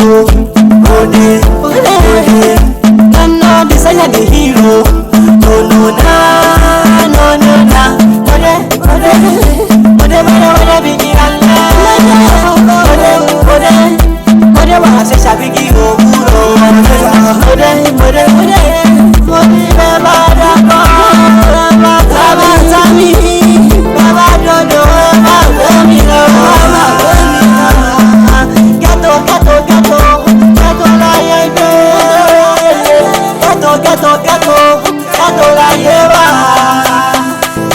hero. Ode, ode, ode. No, this I am the hero. No, no, na, no, no, na. Ode, ode, ode, ode, bigi Allah. Ode, ode, ode, wa se shabigi oguro. Ode, ode, ode, ode, baba dako, baba tami, baba dodo, baba milo, baba milo. Gato, gato, gato, gato la yebe. Gato, gato la yeba.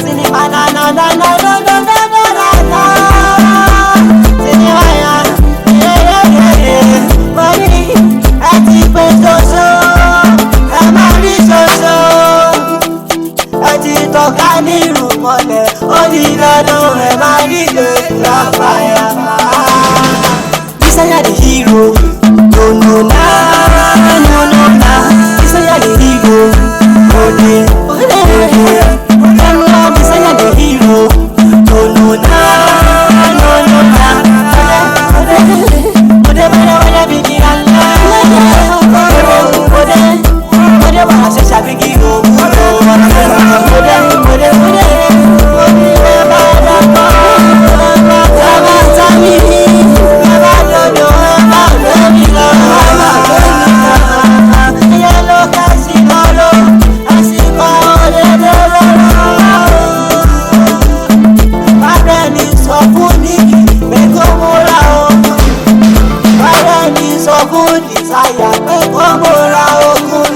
Cinema na na na na na na na na na. Cinema ya, yeah. Money, ati pesoso, amari soso. Ati toka ni rumole, odi lọ́dún ẹ máa rí lè fire. This I am the hero. No, no, na, no, no, na. This I am the hero. Ode, ode, ode. No, this I am the hero. No, no, na, no, no, na. Ode, ode, ode, ode, bigi Allah. Ode, ode, ode, wa se shabigi oguro. Ode, ode, ode, baba dako, baba tami, baba dodo, baba milo, yellow casimolo, asiko odedoro. Bàbá ni sọ fún Níkì pé kó múra ogun. Bàbá ni sọ fún Dìsáyà pé kó múra ogun.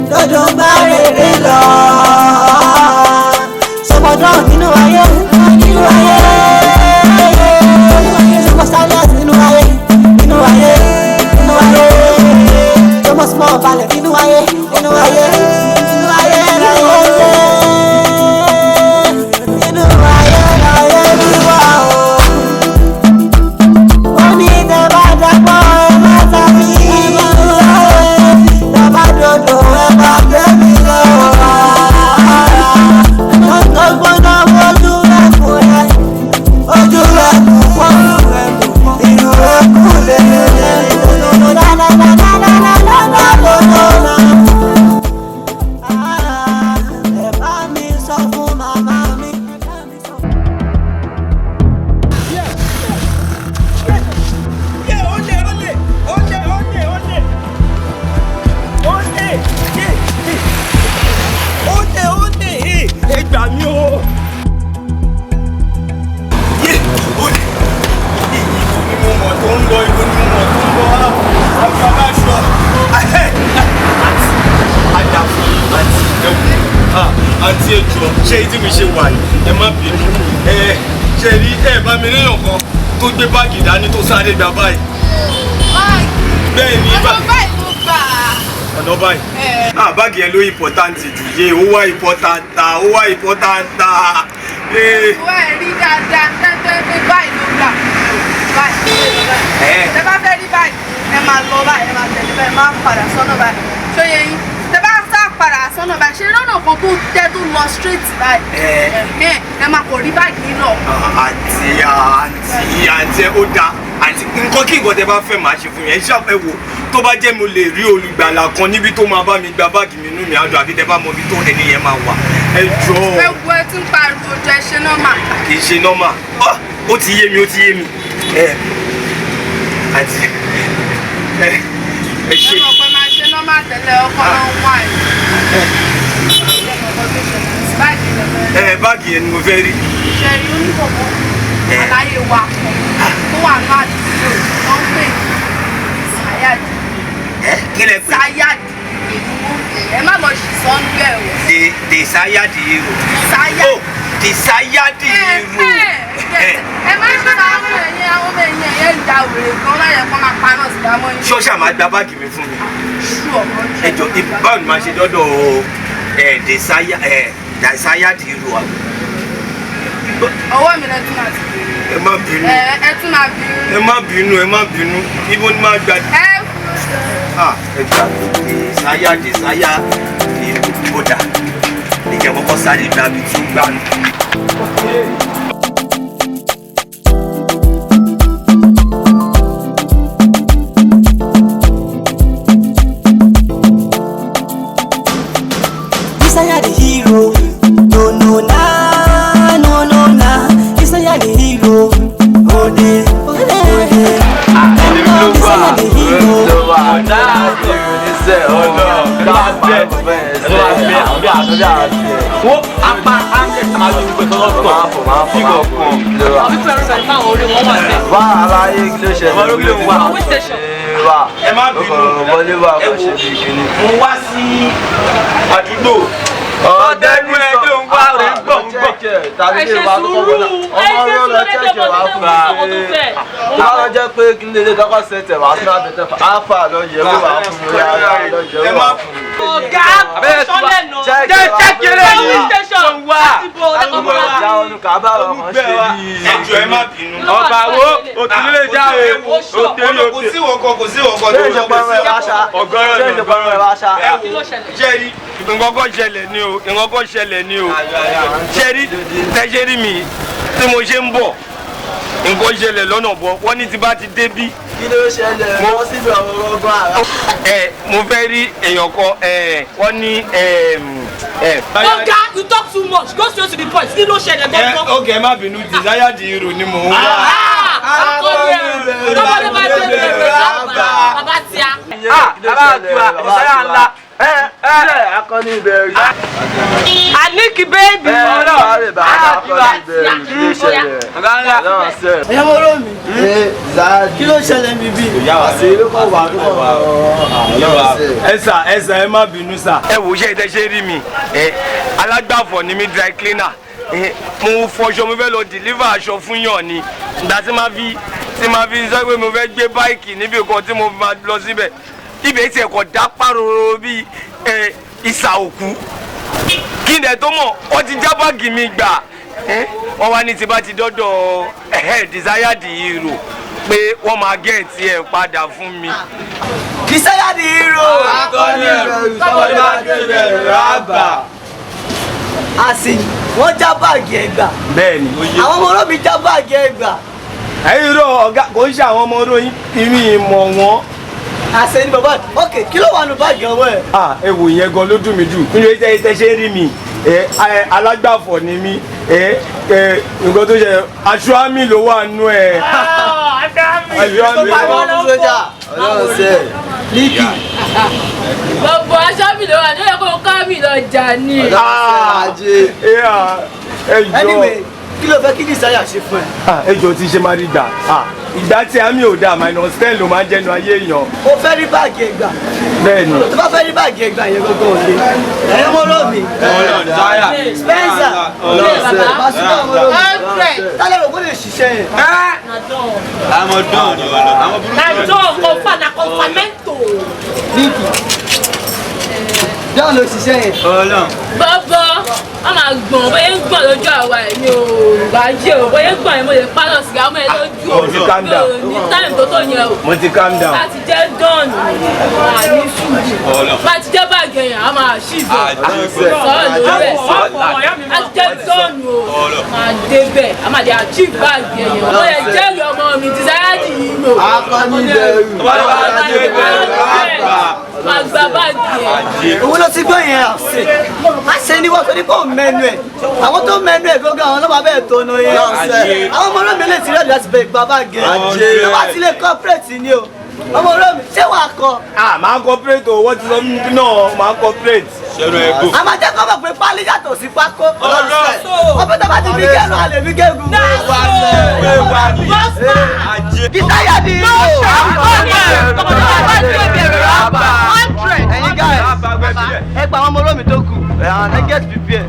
Dodo bá rere lọ. Sọmọdọ́ nínú ayé, nínú ayé. Sọmọ silence nínú ayé, nínú ayé, nínú ayé. Sọmọ small balẹ̀ nínú ayé, nínú ayé, nínú ayé láyé lé. Nínú ayé láyé wíwá o. Wọ́n ní tẹ́ bá dàgbọ́ ẹ má tàbí. Tẹ́ bá dodo ẹ má gbé mi lọ. Gbọ́nà ojú rẹ̀ kú rẹ̀, ojú rẹ̀ kú pọ̀, ìlú rẹ̀ kú lélẹ̀. Ẹ bá mi sọ fún màmá mi. Ẹ gbà mí o. Ìbò ni mo mọ̀ tó ń lọ, ìbò ni mo mọ̀ tó ń bọ̀. Àgbà bá ṣọ. Àǹtí àdàfọ̀ àǹtí ẹ̀wọ̀n. Àǹtí ẹ̀jọ̀ ṣé tí mi ṣe wà yìí ẹ má bínú. Ṣe rí ẹ bá mi léèyàn kan tó gbé báàgì dání tó sáré gbà báyìí. Bẹ́ẹ̀ ni ọ̀nà báyìí ló gbà. Ọ̀nà báyìí. Báàgì yẹn ló important jù yé ó wá important ó wá important. Ìwọ ẹ̀ rí dáadáa tẹ́tẹ́ pé báyìí ló gbà. Báyìí. Tẹ bá fẹ́ rí báyìí, ẹ máa lọ báyìí, ẹ máa tẹ̀lé báyìí, máa padà sọ́nà báyìí. Ṣé yẹ yín? Tẹ bá sá padà sọ́nà báyìí, ṣe lọ́nà kan tó tẹ́ tó lọ straight báyìí. Ẹ máa kò rí báyìí yín lọ. Àǹtí ó dáa. Àǹtí nǹkan kí nǹkan tẹ bá fẹ́ máa ṣe fún yẹn ṣáà ẹ wò tó bá jẹ́ mo lè rí olùgbàlà kan níbi tó máa bá mi gba báàgì mi inú mi àdùn àbí tẹ bá mọ ibi tó ẹni yẹn máa wà ẹ jọ̀ọ́. Ẹ wo ẹ tún pariwo jọ ẹ ṣe nọ́mà. Kì í ṣe nọ́mà ó ti yé mi ó ti yé mi. Àǹtí ẹ ṣe. Ẹ mọ̀ pé máa ṣe nọ́mà tẹ́lẹ̀ ọkọ̀ náà wà yìí. Báàgì yẹn ni mo fẹ́ rí. Ṣé rí oníkọ̀ọ̀kan aláyé wa tó wà náà àdúgbò wọ́n pè Sáyàdì. Kí lẹ pè? Sáyàdì. Ẹ má lọ ṣì sọ ń bẹ̀ o. The Sáyàdì hero. The Sáyàdì hero. Ẹ má ṣe àwọn ẹ̀yìn àwọn ọmọ ẹ̀yìn ẹ̀yẹ ìjà òwèrè gan láyẹ̀ kọ́ máa paná sí dámọ́ yín. Ṣọ́ṣà máa gba báàgì mi fún mi. Ẹ jọ báwo ni màá ṣe dọ́dọ̀ The Sáyàdì hero wa. Ọwọ́ mi lẹ́tún máa ti bèrè. Ẹ má bínú. Ẹ tún máa bínú. Ẹ má bínú, ẹ má bínú. Ibo ni máa gbà. Ẹ gbà Sáyàdì hero kódà. Ìjẹ́ kọ́kọ́ sáré gbà mí tún gbà mí. Wo apa ante sama lo pe to to. Ma fo. Abi fẹ́ràn sẹ́ni máa orí wọn wà bẹ́ẹ̀. Wá aláyé kí ló ṣẹlẹ̀? Ọmọ olókìlẹ̀ ń wá. Police station. Wá. Ẹ má bínú. Wọlé wá kó ṣe bí kíní. Mo wá sí àdúgbò. Ọ̀dẹ́nu ẹ̀ kí ló ń wá rẹ̀ ń gbọ̀ ń gbọ̀. Tàbí kí wàá tó kọ́ bọ́lá. Ọmọ ló lọ chẹ́kẹ̀ wá fún mi. Wá lọ jẹ́ pé kí lè dọ́kọ̀ sẹ́tẹ̀ wá sí náà bẹ̀tẹ̀ fún Alfa lọ yẹ̀ wò wá fún mi. Lọ yẹ̀ wò wá fún mi. Ọ̀gá sọ́lẹ̀ nù. Jẹ́ Police station. wá. Ìjà olùkà bá wọn kan ṣe bí. Ẹjọ́ ẹ má bínú. Ọba wo òtún lè já o. Òtún kò sí wọ̀kọ̀ kò sí wọ̀kọ̀ Ṣé ìjọba rẹ̀ wá ṣá? Ọgọ́rọ̀ Ṣé ìjọba rẹ̀ wá ṣá? Kí ló ṣẹlẹ̀? Jẹ́rí nǹkan ṣẹlẹ̀ ni o nǹkan ṣẹlẹ̀ ni o jẹ́rí tẹ́jẹ́rí mi tí mo ṣe ń bọ̀ nǹkan ṣẹlẹ̀ lọ́nà bọ̀ wọ́n ní ti bá ti dé bí. Kí ló ṣẹlẹ̀? Mo síbi ọ̀rọ̀ ọgbọ́n àrà. Mo fẹ́ rí èèyàn kan wọ́n ní. Ọ̀gá you talk too much go straight to the point kí ló ṣẹlẹ̀ gbọ́ngàn. Ok ẹ má bínú desire di hero ni mò ń wá. Akọ́ni ẹ̀ lọ́wọ́dé bá dé bẹ̀rẹ̀ bàbá tíá. Bàbá àtúwà desire ńlá. Akọni ìbẹ̀rù. Aniki baby. ẹ̀yà mo rò mí. kí ló ṣẹlẹ̀ mi bí. Àṣírí kọ̀ wá Ẹ̀sà ẹ má bínú sà. Ẹ wò ṣe ìtẹ́ṣẹ́ rí mi alágbàfọ̀ ni mi dry cleaner mo fọṣọ mo fẹ́ lọ deliver aṣọ fún yàn ni ìgbà tí máa fi sọ pé mo fẹ́ gbé báìkì níbi kan tí mo máa lọ síbẹ̀ ibẹ̀ tí ẹ̀kọ́ dá pàrọ̀ bíi ìsà òkú kí n dẹ̀ tó mọ̀ wọ́n ti já báàgì mi gbà wọ́n wá ní tí bá ti dọ́dọ̀ desire di hero pé wọ́n máa gẹ̀ẹ́tì ẹ̀ padà fún mi. Desire di hero. Akọni ìbẹ̀rù sọ́dọ̀ ìbẹ̀rù rábà. Àsìn wọ́n já báàgì ẹ̀ gbà. Bẹ́ẹ̀ni. Àwọn ọmọ olómi já báàgì ẹ̀ gbà. ẹ̀yin rò ọ̀gá kò ń ṣe àwọn ọmọ olóyin ìmí ìmọ̀ wọn. Àṣẹ ni bàbá ok kí ló wà nù báàgì ọwọ́ ẹ̀. Ẹ wò yẹn gan ló dùn mí jù nínú ìtẹ́ṣẹ́ rí mi alágbàfọ̀ ni mí nǹkan tó ṣe aṣọ àmì ló wà nù ẹ̀. Aṣọ àmì ló wà nù ẹ̀. Ọlọ́run ṣe. Líkì. Gbogbo aṣọ mi ló wà ní ẹ̀kọ́ ká mi lọ jà ní. Anyway kí ló fẹ́ kí Desire ṣe fún ẹ. Ẹjọ́ tí ṣe máa rí gbà ìgbà tí àmì ò dáa -10 ló máa ń jẹnu ayé èèyàn. o fẹ́ rí báàgì ẹ̀ gbà. Bẹ́ẹ̀ni. tó bá fẹ́ rí báàgì ẹ̀ gbà yẹn gbogbo òde. ẹ̀yẹ́ mo rò mí. Spencer. Pàṣípà mo rò mí. tálẹ̀ rò kó lè ṣiṣẹ́ yẹn. Àwọn dán ni àwọn burúkú. Líkì. John ló ṣiṣẹ́ yẹn. Bọ́bọ́ a máa gbọ̀n bóyá ń gbọ̀n lójú àwa ẹ̀ ní òòrùn ajé o bóyá ń gbọ̀n yẹn mo lè pálọ̀ sìgá mọ́ ẹ lójú o. Mo ti calm down. Mi ò ní táìmù tó tó yẹn o. Mo ti calm down. Láti jẹ́ dọ́ọ̀nù àní ṣùgbọ́n. Láti jẹ́ báàgì ẹ̀yàn a máa ṣì bọ̀. Sọ̀rọ̀ lórí ẹ̀. Láti jẹ́ dọ́ọ̀nù o. Máa débẹ̀ a máa dé achieve báàgì ẹ̀yàn. Mo lè jẹ́rìí ọmọ mi Desire di hero. Akọni ìbẹ̀rù. Máa gba báàgì ẹ̀. Owó ló ti gbọ́ yẹn àṣẹ. Àṣẹ ni wọ́n tó ní kó mẹ́nu ẹ̀. Àwọn tó mẹ́nu ẹ̀ gbọ́ngàn àwọn ọlọ́pàá bẹ́ẹ̀ tó nu yẹn. Àwọn ọmọ olómi lè ti rẹ́ẹ̀dì láti bẹ̀ gba báàgì ẹ̀. Àwọn àti ilé corporate ni o. Ọmọ olómi ṣé wàá kọ? Máa cooperate o wọ́n ti sọ mí náà máa cooperate. A máa jẹ́ kó mọ̀ pé pálí yàtọ̀ sí pákó. Ọbẹ̀ tó bá ti fi gẹ́nu àlè fi gẹ́gùn. Desire di hero. Ẹ̀yin guys, ẹ gba àwọn ọmọ olómi tó kù. Ẹ get prepare.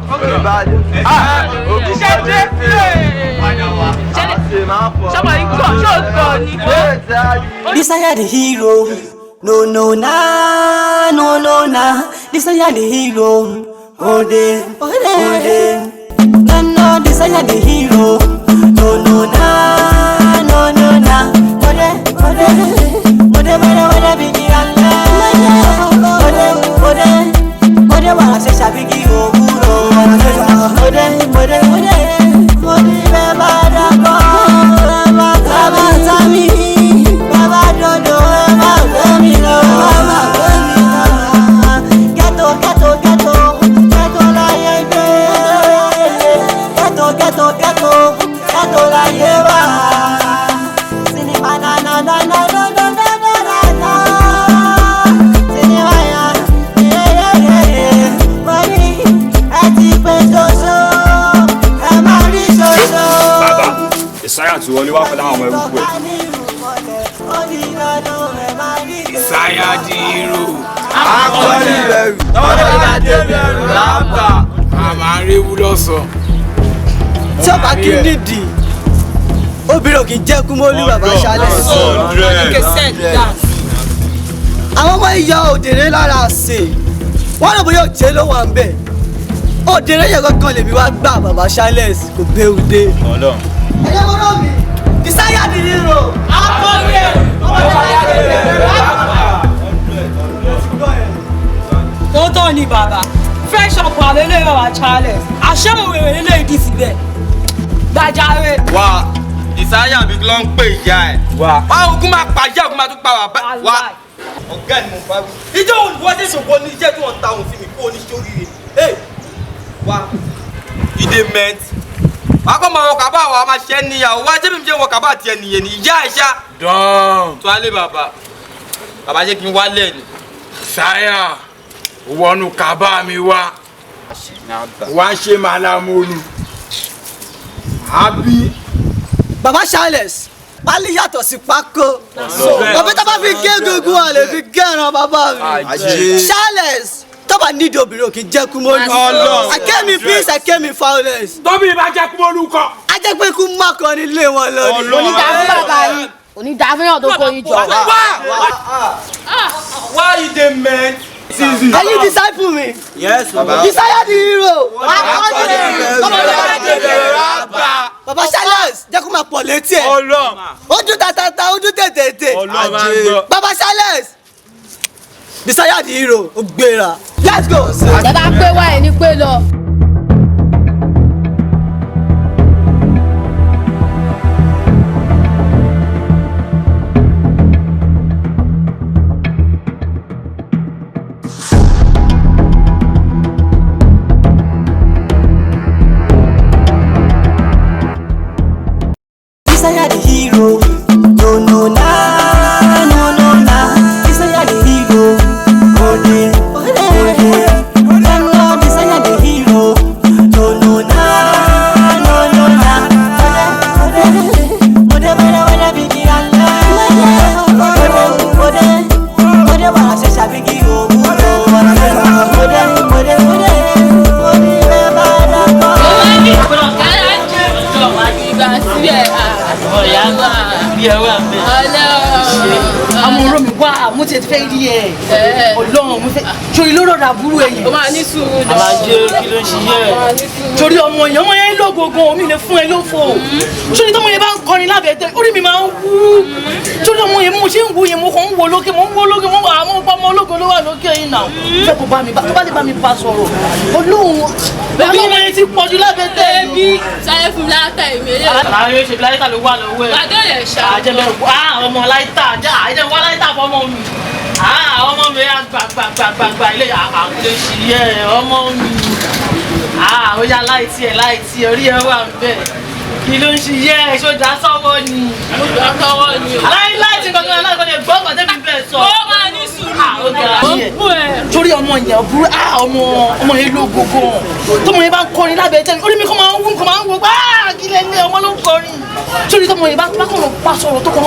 Desire the hero. No na. Desire the hero. Ode. No, Desire the hero. No na. Ode bigi Ode wa se shabigi oguro. Ode beba da go. Baba tami. Baba dodo. Baba mi lo. Ghetto la yebe. Ghetto la yeba. Sini banana. sì wọlé wá pẹ̀lú àwọn ọmọ ẹrú pẹ̀. Ìsáyà di irú. Akọ́ni bẹ̀rù. Tọ́lá dé bẹ̀rù lápá. Àmà réwu lọ́sọ̀. Tí ọba kí nídìí, obìnrin ò kì í jẹ́ kú mọ́lú bàbá ṣálẹ̀. Àwọn ọmọ ìyá òdèrè lára ṣe, wọ́n lọ bóyá òjé ló wà ń bẹ̀. Òdèrè yẹn kankan lèmi wá gbà bàbá ṣálẹ̀ kò bẹ́ẹ̀ dé. Ẹ̀yẹ́ mọ́rọ́ mi, Ìsáyà di hero. Akọ́ni tó tọ́ ni bàbá fresh up wà lélẹ̀ wà Charles àṣẹ́wòrè lélẹ̀ ìdí síbẹ̀ gbàjáre. Wà Ìsáyà bí ló ń pè ìyá ẹ̀. Wà ogun máa pa ìyá ogun máa tún pa bàbá. Wà ọ̀gá ni mo bá wí. Ìjọ olùwọ́dé ṣògo ní iṣẹ́ tí wọ́n ta òun sí mi kó o ní sóríire. Wà ìdè mẹ́t. Wà á kọ́ máa wọ kàbá wa máa ṣẹ́ níyàwó. Wà á jẹ́ mi jẹ́ wọ kàbá tiẹ̀ nìyẹn ní ìyá ẹ̀ ṣá. Dán. Tó alẹ́ bàbá. Bàbá jẹ́ kí n wálẹ̀ ni. Ìsáyà wọnú kaba mi wá ṣe màlámọ́lù àbí. Bàbá Charles, pálí yàtọ̀ sí pákó. Bàbá tó bá fi gé egungun wà lè fi gẹ́ran bàbá mi. Charles, tó bá nídìí obìnrin ò kì í jẹ́ kú mọ́lú. I came in peace, I came in violence. Tóbi bá jẹ́ kú mọ́lú kọ́. A jẹ́ pé kú má kan nílé wọn lọ ni. Onídàáfún bàbá yìí, onídàáfún tó kó yín jọ. Wá ìdè mẹ́t. Can you disciple me? Yes, Baba. Ìsáyà di hero. Bàbá Charles, jẹ́ kó máa pọ̀ létí ẹ̀. Ó dún tatata, ó dún tètè. Bàbá Charles, Ìsáyà di hero, ó gbéra. Let's go. Bàbá pé wá ẹ̀ ní pé lọ. Ìsáyà the hero, no na. Ìsáyà the hero, ode. Ìsáyà the hero, no na. Ode bigi Allah. Ode wàá ṣe ṣàbíkí òwú. Ode àmọ́ ọ̀rọ̀ mi wá mo ti fẹ́ rí ẹ̀ Ọlọ́run mo fẹ́ torí ló rọra burú ẹ̀yìn. ó máa ní sùúrù ni. Àlàjé kí ló ń ṣiyẹ́? Torí ọmọ yẹn ló gbogbo omi lè fún ẹ lófo. Torí tọmọ yẹn bá ń kọrin lábẹ́ tẹ orí mi máa ń wú. Torí ọmọ yẹn mo ṣe ń wo yẹn mo kàn ń wo lókè mo àmọ́ ọgbà ọmọ ológo ló wà lókè yìí náà. Fẹ́ kó bá mi bá tó bá lè bá mi bá sọ̀rọ̀. Ọlọ́run bẹ́ẹ̀ ọmọ yẹn ti pọ̀jù lábẹ́ tẹ. Ẹbí sáyé fún mi láta ìmẹ̀lẹ̀. Àlàyé ṣe láyé tà ló wà lọ́wọ́ ẹ̀. Bàdé yẹn ṣá. Àjẹbẹ̀rù ọmọ láìta àjẹ wá láìta fọmọ mi. Ọmọ mi gbàgbàgbàgbà ilé àkùlé sí ẹ ọmọ mi. Ó yá láìtí ẹ orí ẹ wà bẹ́ẹ̀. Kí ló ń ṣiyẹ́ ẹ ṣọ́jà sọ́wọ́ ni. Mo gbà sọ́wọ́ ni o. Láìtí kankan láìpẹ́ gbọ́ ọ̀gá tẹ́bí bẹ́ẹ̀ sọ. Ó máa ní sùúrù. Ó ń bú ẹ. Torí ọmọ yẹn burú ọmọ yẹn ló gbogbo tọmọ yẹn bá ń kọrin lábẹ́ tẹ́lẹ̀ orí mi kò máa ń wò pé kí lè lé ọmọ ló ń kọrin. Torí tọmọ yẹn bá kàn lọ pa sọ̀rọ̀ tó kàn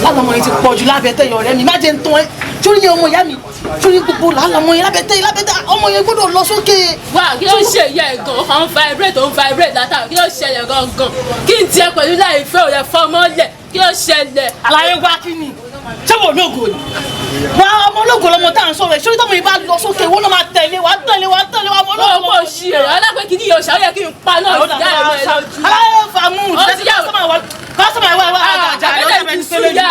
lánàá ọmọ yẹn ti pọ̀jù lábẹ́ tẹ́lẹ̀ ọ̀rẹ́ mi má jẹ́ ń tán ẹ́ torí ọmọ ìyá mi torí gbogbo lánàá ọmọ yẹn lábẹ́ tẹ́lẹ̀ ọmọ yẹn gbọ́dọ̀ lọ sókè. Wá kí ló ṣe ìyá ẹ̀ gan ọ̀hún vibrate látàrí kí ló ṣẹlẹ̀ gangan kí n tiẹ̀ pẹ̀lú láì fẹ́ òye fọmọ́lẹ̀ kí ló ṣẹlẹ̀. Àlàyé wá kí ni ṣé wò lógo ni wà ọmọ ológo lọmọ tá à ń sọ̀rọ̀ ẹ̀ sórí tọmọ yìí bá lọ sókè wọn náà máa tẹ̀lé wa ọmọ ológo. Ó mọ̀ sí ẹ̀ alápẹ̀ kí ni yóò ṣàlẹ̀ kí n pa náà sí ìyá ẹ̀ lójú. Aláyé fàmú kọ́sọ́mà ìwà àjà àjẹ́ ti súyà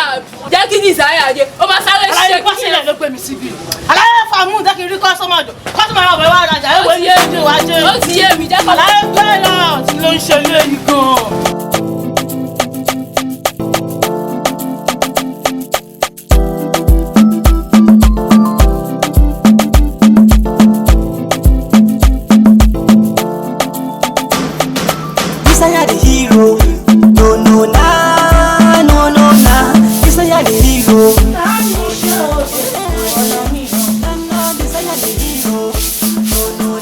jẹ́ kí ni Ìsáyà dé ó máa sáré ṣe kí. Aláyé pàṣẹlẹ̀ ló gbé mi síbi. Aláyé fàmú jẹ́ kí n rí kọ́sọ́mà jọ kọ́sọ́mà ìwà àjà ẹ̀ wọ́n ní èdè wa jẹ́. Ó ti yé mi jẹ́ kọ́. Aláyé bẹ́ẹ̀ náà tí ló ń ṣe ilé yìí gan-an. Ìsáyà the hero, no na. Ìsáyà the hero. Ìsáyà the hero.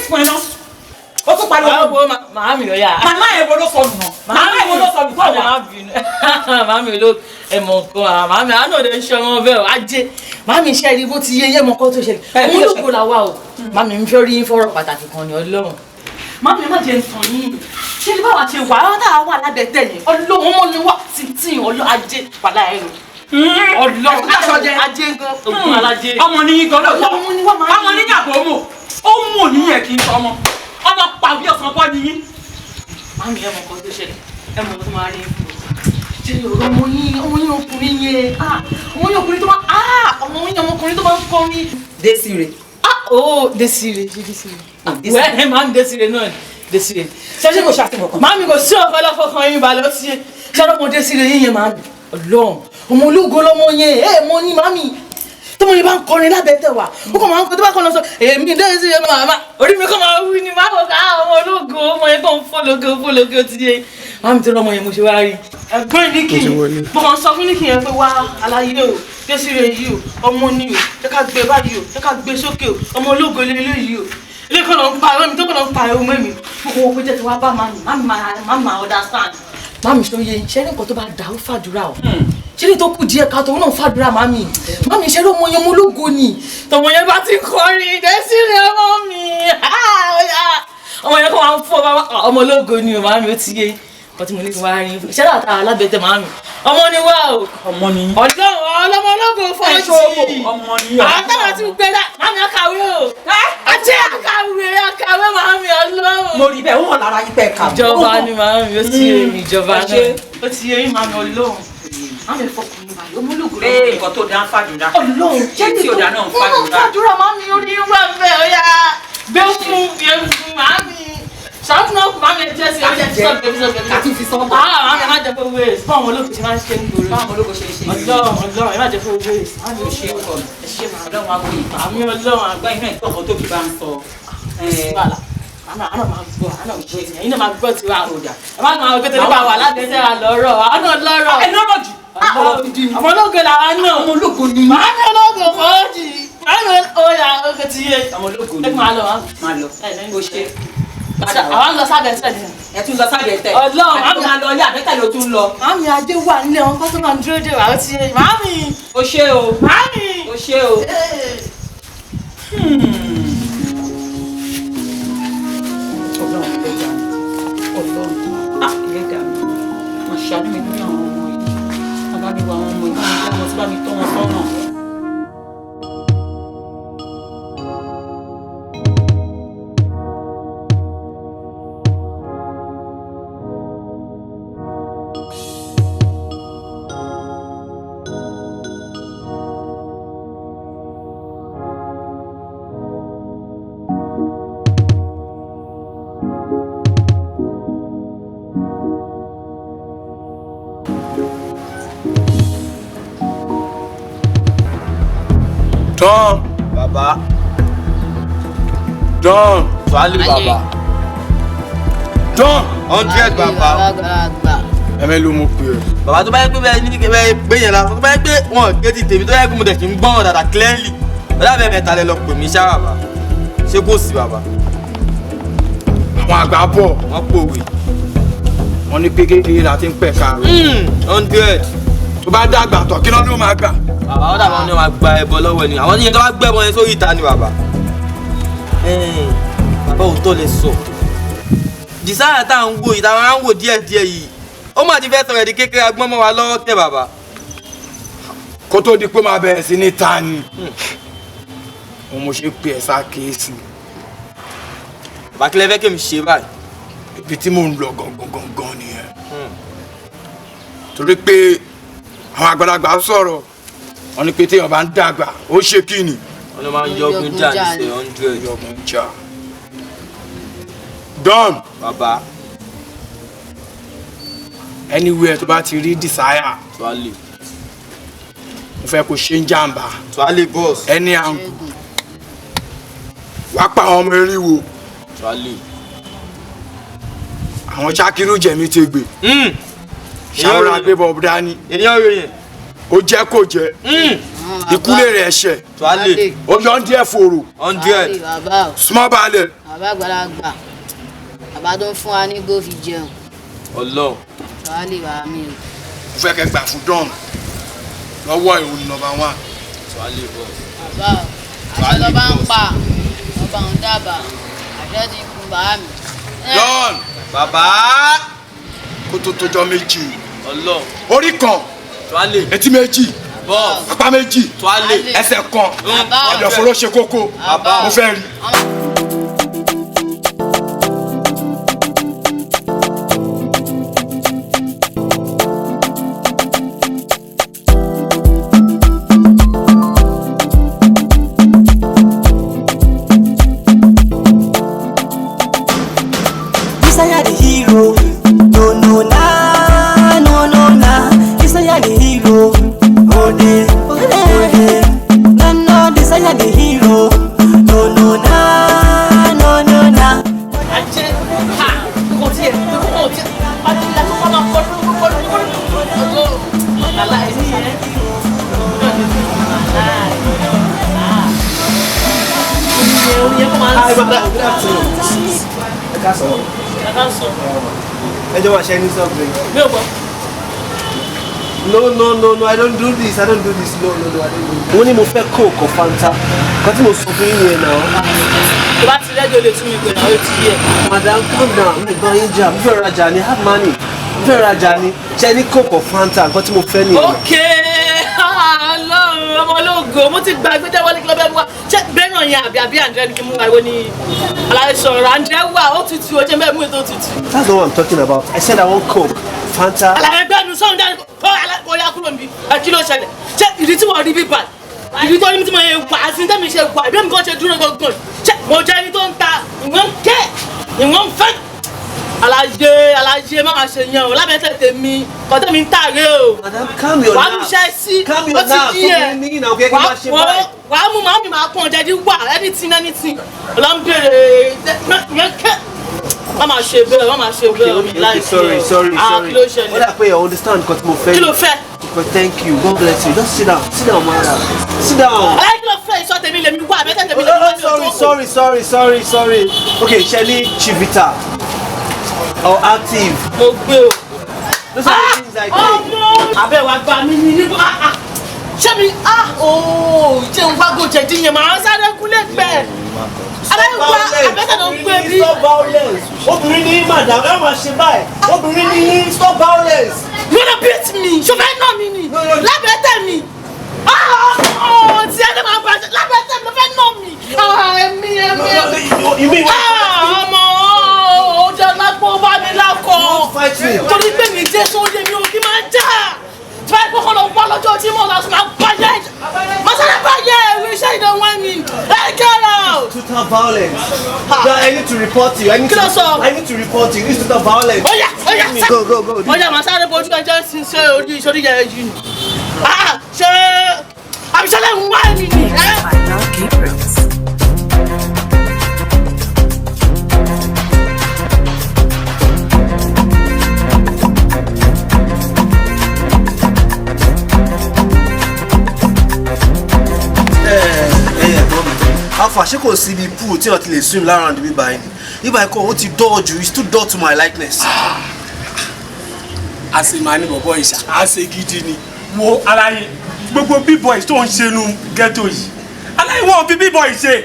fún ẹ náà. Ó tún pariwo. Màámi ó yá. Màmá ẹ̀ wo ló sọnù náà? Màmá ẹ̀ wo ló sọnù kọ́ wa? Màámi ló ẹ̀mọ̀ kan màámi àánú òde ń ṣe ọmọ bẹ́ẹ̀ ajé. Màámi iṣẹ́ rí bó ti yé yé mọ́ kọ́ tó ṣẹlẹ̀. Mo lóko la wá o. Màámi ń fẹ́ rí yín fọ́rọ̀ pàtàkì kan ní Ọlọ́run. Màámi má jẹ́ ntàn yín. Ṣé ní báwa ṣe wà á dáa wà lábẹ́tẹ̀ yẹn? Ọlọ́run mọ́ ni wà títí ọlọ́ ajé pàlà ẹ̀rọ. Ọlọ́run ajé gan ògùn alájé. Ọmọ ní yín gan lọ́wọ́. Ọmọ ní yàgò mọ̀. Ó mọ̀ níyẹn kì í sọ ọmọ. Ọmọ pàbí ọ̀sán kọ́ ni yín. Màámi ẹ mọ̀ kan tó ṣẹlẹ̀ ẹ mọ̀ tó máa rí fún mi. Ṣé ọmọ yín ọkùnrin yẹn ọmọ yín ọkùnrin tó máa ọmọ yín ọmọkùnrin tó máa ń kọrin. Desire. Desire ṣe Desire. Wẹ́ẹ́ máa ń Desire náà Desire. Ṣé kò ṣàtìmọ̀ kan? Màámi kò sí ọ̀pọ̀lọpọ̀ kan yín balẹ̀ ó ti ṣe ṣé ọmọ Desire yín yẹn máa ń Ọlọ́run ọmọ ológo lọmọ yẹn mo ní màámi tọmọ yẹn bá ń kọrin lábẹ́ tẹ̀ wá ó kàn máa ń kọ tó bá kọ́ lọ sọ èmi Desire màmá orí mi kọ́ máa wí ni máa wọ ká ọmọ ológo ọmọ yẹn kàn fọlọ́gọ́ ti yẹ màámi tó lọmọ yẹn mo ṣe wá rí ẹ̀gbọ́n ní kí mo kàn sọ fún ní kí yẹn pé wá aláyé o Desire yìí o ọmọ ni o ẹ ká gbé báyìí o ẹ ká gbé sókè o ọmọ ológo lélẹ́yìí o ilé kan lọ ń pa ẹ̀rọ mi tó kàn lọ ń pa ẹ̀rọ mẹ́mi mo kàn wọ́n pé jẹ́ ti wá bá màmá understand. Màámi ṣe oye ṣe ní nǹkan tó bá dà ó fàdúrà o ṣe ní tó kù díẹ̀ ká tó náà fàdúrà màámi ṣe ló mọ yẹn mo lógo ni tọmọ yẹn bá ti kọrin Desire ọmọ mi ọmọ yẹn kọ́ máa ń fọ́ ọmọ ológo ni o màámi ó ti yé nǹkan tí mo ní kí wá rí ṣẹ́ láta alábẹ́tẹ̀ màámi ọmọ ni wá o ọmọ ni ọlọ́mọ ológo fọ́ọ̀tì ọmọ ni àtàwọn ti gbé dá màámi akàwé o àti akàwé màámi Ọlọ́run. mo rí bẹ́ẹ̀ wọ́n lára yí pẹ́ ká. Ìjọba ni màámi ó ti yé mi ìjọba náà ó ti yé mi màámi Ọlọ́run màámi fọkùnrin báyìí ọmọlógo lọ. nǹkan tó dá ń fàdúrà. Ọlọ́run jẹ́ tí ò dá náà ń fàdúrà. fàdúrà màámi orí wà bẹ́ẹ̀ ó yá gbé fún màámi ṣáàtú náà kù màámi ẹ̀jẹ̀ sí ọjà tí sọ̀rọ̀ àti fi sọ́ọ́. màámi ẹ má jẹ́ fún wéèsì fún àwọn olóògùn tí máa ń ṣe ń gbòòrò. báwọn ológo ṣe ṣe. Ọlọ́run ẹ má jẹ́ fún wéèsì. màámi ò ṣe é kọ ẹ ṣe Ọlọ́run àgbo ìgbà. àmì Ọlọ́run àgbà gbọ́ inú ẹ̀ tọkọ tó fi bá ń sọ. ìsìbàlà àná máa gbọ́ àná òjò ẹ̀yìn náà máa gbọ́ tiwa àròjà ẹ má máa gbé tẹ́lẹ̀ bá wà lábẹ́sẹ̀ wa lọ́rọ̀ àná lọ́rọ̀. ẹ lọ́rọ̀ jù. ọmọ ológo làwa náà. ọmọ ológo ni. màámi ológo fọ́ọ̀jì màámi oyà oge ti yé. ọmọ ológo ni. ẹ máa lọ máa lọ. o ṣe. àwọn lọ sábẹ́sẹ̀ ni. ẹ tún lọ sábẹ́sẹ̀. Ọlọ́run àti máa lọ ilé àbẹ́tẹ̀ ló tún lọ. màámi adé wà nílé wọn kọ́tọ́ máa ń dúró dé wà ó ti yé. màámi. o ṣé o. màámi. o ṣé o. ṣàánú mi lórí àwọn ọmọ yìí abániwá àwọn ọmọ ìbániwá wọn tí bá mi tọ́ wọn sọ́nà. Don. Baba. Don. Tuale baba. Don. 100 baba. Ẹ̀mẹ́ ló mú pé ẹ. Baba tó bá yẹ pé bẹ́ẹ̀ ní bẹ́ẹ̀ gbé yẹn la tó bá yẹ pé wọn gé ti tèmi tó yẹ pé mo dẹ̀ kí n gbọ́n dada clearly. Ọ̀dà bẹ́ẹ̀ mẹ́ta lẹ lọ pè mí ṣá baba. Ṣé kò sí baba? Àwọn àgbà bọ̀. Wọ́n pòwe. Wọ́n ní pé kékeré la ti ń pẹ̀ ká. 100. Tó bá dàgbà tọ̀ kí lọ́dún máa gbà. Baba ọ̀dà wọn ni wọ́n gba ẹbọ lọ́wọ́ ni àwọn yẹn tó bá gbẹ́bọ yẹn sórí ìta ni baba. Baba ò tó lè sọ. Desire tá à ń wò yìí táwọn á ń wò díẹ̀díẹ̀ yìí ó mà ti fẹ́ sọ̀rọ̀ di kékeré agbọ́n mọ́ wa lọ́wọ́ tẹ̀ baba. Kó tó di pé máa bẹ̀rẹ̀ sí ní ta ni. Mo ṣe pè ẹ́ sá kéésì. Bàbá kílẹ̀ fẹ́ kí mi ṣe báyìí. Ibi tí mò ń lọ gangan nìyẹn. Torí pé àwọn àgbàlagbà sọ̀rọ̀ wọ́n ní pé téèyàn bá ń dàgbà ó ṣe kí ni. Wọ́n ló máa ń yọgun jà ní ṣe 100. Yọgun jà. Don. Baba. Anywhere tó bá ti rí Desire. Tuale. Mo fẹ́ kó ṣe ń jàǹbá. Tuale boss. Ẹni àǹgù. Wá pa àwọn ọmọ eriwo. Tuale. Àwọn Ṣakiru jẹ̀mí ti gbè. Ṣàròrà agbébọ̀ dání. Ènìyàn rẹ̀ yẹn. Ó jẹ́ kó jẹ́. Ìkúlé rẹ̀ ẹ̀ṣẹ̀. Tuale. Ó yọ ń díẹ̀ fòrò. 100. Small balẹ̀. bàbá àgbàlagbà bàbá tó ń fún wa ní gófì jẹun. Ọlọ́run. Bàbá lè wà mí o. Mo fẹ́ kẹ́ gbà fún Don lọ́wọ́ ìhòòhò nọ́mbà 1. Tuale boss. Bàbá àṣẹ lọ́ba ń pa ọba ń dábàá àṣẹ ti kú bàá mi. Don Bàbá. kó tó tójọ́ méjì. Ọlọ́run. Orí kan. Tuale. Etí méjì. Boss. Apá méjì. Tuale. Ẹsẹ̀ kan. Ọ̀dọ̀ fọlọ́ ṣe kókó. Mo fẹ́ rí. Isaiah the hero, no nah. Isaiah the hero, oh de. No, Isaiah the hero, no nah. Ajé ha kò tiẹ̀ kò tiẹ̀ pàtó ìlànà kọ́ máa kọ́ lọ́la ẹni yẹn. Hi, brother. Good afternoon. I can't stop. I don't want to share any something. Mi ò gbọ́. No, I don't do this. No, I don't do this. Wọ́n ní mo fẹ́ Coke or Fanta. Nǹkan tí mo sọ fún yín yẹn náà. Tó bá ti rẹ́díò lè tún mi pè náà ó ti yẹ. Madam, calm down. Mi gbọ́ yín jà. Mo fẹ́ rajà ni. Have money. Mo fẹ́ rajà ni. Ṣé ní Coke or Fanta? Nǹkan tí mo fẹ́ nìyẹn. Okay. Ọlọ́run ọmọ ológo mo ti gbàgbé jẹ́wọ́ ní kílọ́bẹ̀ wá. Ṣé bẹ́ẹ̀ náà yẹn àbí André ní kí n mú ariwo ní aláì sọ̀rọ̀ André wà ó tutù ó jẹ́ bẹ́ẹ̀ mú ètò tutù. That's not what I'm talking about. I said I want Coke, Fanta. Àlàyé gbẹ́nu sọ̀rọ̀ dáa ó yá kúrò níbí. Kí ló ṣẹlẹ̀? Ṣé ìdí tí wọ́n rí bí báyìí? Ìdí tó ní tí mo yẹ wà á sí tẹ́mi ṣe wà ìbí mi kàn ṣe dúró gbọ̀ngbọ̀n. Ṣé mo jẹ́ ẹni tó ń ta ìwọ̀n kẹ́ ìwọ̀n fẹ́? Àlàyé má máa ṣe yan o lábẹ́ tẹ̀tẹ̀ mi kọ́tẹ́ mi ń tààrẹ o. Madam, calm your Wàá nerves. mú iṣẹ́ sí Calm your nerves. wàá mú màá mi máa pọ́n jẹ́jú wà anything ọlọ́mbèrè yẹn kẹ́ má máa ṣe bẹ́ẹ̀ má máa ṣe bẹ́ẹ̀ omi láì sí Sorry. kí ló ṣẹlẹ̀? What I pay, I understand because mo fẹ́. Kí ló fẹ́? But thank you. God bless you. Just sit down, madam. Sit down. Aláì kí ló fẹ́ ìṣọ́ tèmi lèmi wà àbẹ́tẹ̀ tèmi lèmi wà ní Oh, sorry. Okay, Shelly Chivita or Active. mo gbé o. Those are the things I take. Ọmọ àbẹ̀wò àgbà mi ni nígbà ṣé mi jẹun gbàgbọ́ jẹ̀dí yẹn màá sáré kúlẹ̀ gbẹ̀. Aláìwá àbẹ́tẹ̀ ló ń gbé bí. Stop violence. Obìnrin ni madam, ẹ máa ṣe báyìí. Obìnrin ni stop violence. You wanna beat me? Ṣọfẹ́ náà mi ni. Lábẹ́tẹ̀ mi. Tí ẹni máa bàjẹ́ lábẹ́tẹ̀ mi ló fẹ́ náà mi. Ẹ̀mí. Ọmọ ọjọ́ lápò bá mi lákọ̀. Torí pé mi jẹ́ sóde mi ò kí máa jà. Tí wọ́n kọ́kọ́ lọ wá lọ́jọ́ tí mo lọ sí máa bàjẹ́. Màsálà bàjẹ́ ìwé iṣẹ́ ìdánwò mi. Ẹ get out. Total violence. I need to report you. I need to report you. This is total violence. Oya. Go. Oya màá sáré bojú ẹjọ́ sí ṣé orí ìṣòrí yẹn yìí ni. Ṣé àbíṣẹ́lẹ̀ ń wá mi ni? Alpha, ṣé kò sí ibi pool tí wọ́n ti lè swim lára ní bíbá yìí? Bíbá yìí kọ́ ó ti dọ́ ju, it's too dull to my likeness. Àṣemà ni bọ̀bọ̀ ìṣà àṣe gidi ni wo aláyé gbogbo b-boys tó ń ṣe nu ghetto yìí aláyé wọn fi b-boy ṣe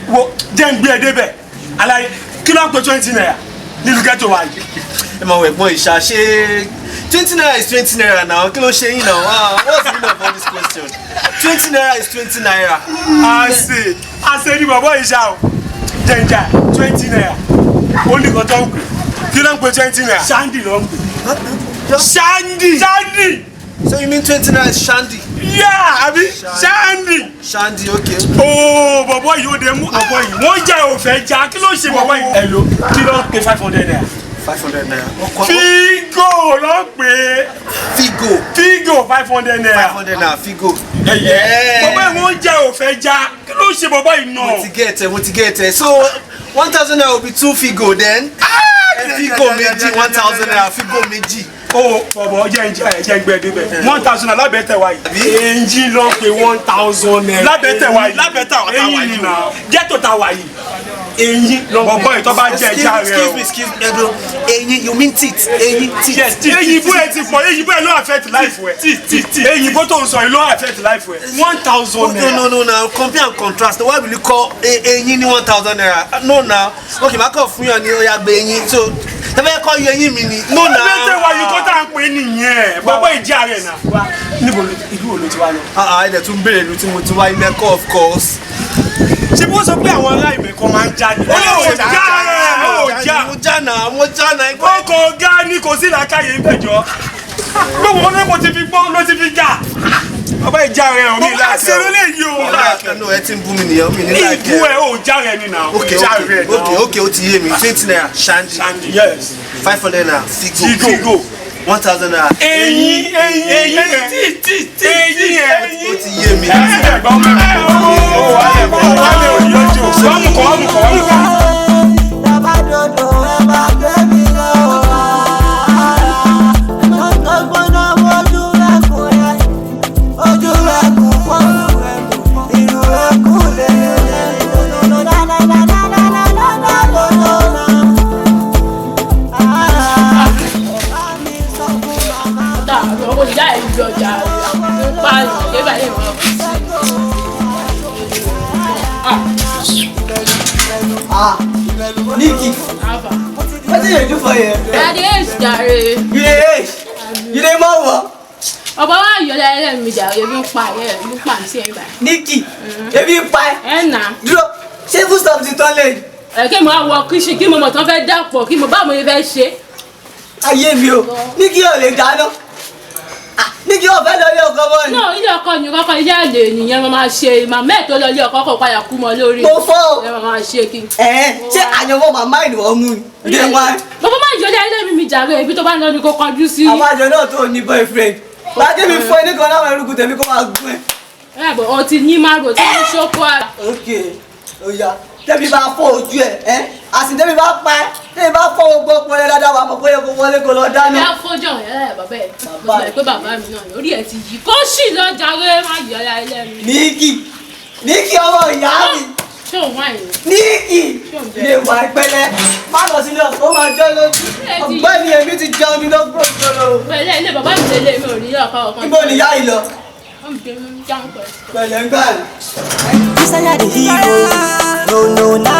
wo jẹ́ ń gbé ẹ débẹ̀ aláyé kí ló ń pe 20 naira nílùú ghetto wa yìí. Ẹ máa wọ ẹ̀gbọ́n ìṣà ṣe 20 naira is 20 naira now. Kí ló ṣe yín now? What's the meaning of all this question? 20 naira is 20 naira. Àṣe ni bọ̀bọ̀ ìṣà o jẹ́njà 20 naira ó ní kan tó ń pè kí ló ń pe 20 naira Shandy ló ń pè. Shandy. So you mean 20 naira is Shandy? Yeah, abi Shandy. Okay. Oh, bọ̀bọ̀ yìí ó dé mú bọ̀bọ̀ yìí wọ́n jẹ́ òfẹ́ já kí ló ṣe bọ̀bọ̀ yìí. Hello, kí ló ń pe 500 naira? 500 naira. Figo ló ń pè. Figo 500 naira. 500 naira Figo. Bọ̀bọ̀ yìí wọ́n jẹ́ òfẹ́ já kí ló ṣe bọ̀bọ̀ yìí náà? Mo ti get it. So 1,000 naira will be 2 Figo then. Figo méjì 1,000 naira Figo méjì. Oh, bọ̀bọ̀ jẹ́ gbẹ débẹ̀ 1,000 naira lábẹ́tẹ̀ wa yìí. Èyí ló pé 1,000 naira. Lábẹ́tẹ̀ wa yìí. Lábẹ́tẹ̀ wa yìí nìyí. Ghetto ta wa yìí. Èyí ló pé. Bọ̀bọ̀ yìí tó bá jẹ ẹja rẹ o. Excuse me, Edo. Èyí, you mean teeth? Èyí, teeth. Yes, teeth. Èyìnbó ẹ ti pọ̀, èyìnbó ẹ ló affect life wẹ̀. Teeth. Èyìnbó tó ń sọ yìí ló affect life wẹ̀. 1,000 naira. No, now compare and contrast. Why will you call Èyí ní 1,000 naira? No, now. Okay, má kàn fún yàn ní Oya gbé Èyí. So, ẹ fẹ́ kọ́ yọ Èyí mi ni. No, now. Lábẹ́tẹ̀ wa yìí kó tá à ń pè é nìyẹn. Bọ̀bọ̀ ìjà rẹ̀ náà. Níbo ìlú wo ló ti wá lọ? Ẹ̀dẹ̀ tún béèrè ìlú tí mo ti wá Imeko, of course. Ṣé bí wọ́n sọ pé àwọn ará Ìmẹ̀kọ máa ń jáde? Ó já rẹ̀. Mo já náà. Ọkọ̀ ọ̀gá ni kò sí làákàyè ń bẹ̀jọ́. Gbogbo wọn ló ti fi gbọ́ ló ti fi jà. Ọba ìjà rẹ̀ ò ní láti. Bọ́lá ṣe ló lè yí o. No, ẹ ti ń bú mi nìyẹn, mi ní láti. Ìbú ẹ̀ ò já rẹ̀ ni náà. Okay, ó ti yé mi. 20 naira, Shandy. Yes. 500 naira, Figo. 1,000 naira. Eyín ẹ̀. Ó ti yé mi. Ẹ̀gbọ́n mẹ́rin. Wálé ò yọjú. Wọ́n mú kọ́. Nikki, what did you do for you? I dey age jare. You dey age? You dey more? Ọba wa yọ lẹ́lẹ́ mi jàre ebi ń pa ẹ̀ ló pa sí ẹ̀ báyìí. Nikki, ebi ń pa ẹ́. Ẹ nà. Dúró, ṣé food stop ti tán lé? Kí mo wọ kíṣì kí mo mọ̀ tán fẹ́ dàpọ̀ kí mo bá mo fẹ́ ṣe. Ayé mi o, Nikki ò lè dáná. Nikki ò fẹ́ lọ ilé ọkọ mọ́ ni. No, ilé ọkọ ni kọ́kọ́ ilé àlè nìyẹn mo máa ṣe màmá ẹ̀ tó lọ ilé ọkọ kò padà kú mọ́ lórí. Mo fọ́ o. Ẹ máa ṣe kí. Ṣé àyànwó màmá ìdùnnú mú ni? Ilé wa. Bàbá máa yọ lẹ́lẹ́ mi jàre ibi tó bá ń lọ ni kò kọjú sí. Àbájọ náà tó ní boyfriend. Bàjẹ́ mi fún ẹni kan láwọn eruku tèmi kó máa gún ẹ. Ẹ bọ̀ ọtí ní márùn tí wọ́n ṣókó ara. Ok, oya, tẹ́bi bá fọ́ ojú ẹ̀ àsìn tẹ́bi bá pa ẹ́ tẹ́bi bá fọ́ gbogbo ọpọlọ dáadáa wà mọ̀ bóyá kó wọlé kó lọ dáná. Ẹ fọ́jọ́ ẹ̀ bàbá ẹ̀ bàbá ẹ̀ pé bàbá mi náà lórí ẹ̀ ti yí kó sì lọ jàre má yọ lẹ́lẹ́ mi. Nikki ọmọ ìyá mi. Ṣé òun wà yìí? Nikki lè wà ìpẹ́lẹ́ má lọ sílé ọ̀sán ó máa jọ́ lójú ọ̀gbẹ́ni èmi ti jẹun ní lọ́gbọ̀n ìjọba. Pẹ̀lẹ́ ilé bàbá mi lélẹ̀ mi ò rí ọkọ ọkàn. Ibo ni ìyá yìí lọ? Pẹ̀lẹ́ ń gbà ní. Isanya the hero, no na.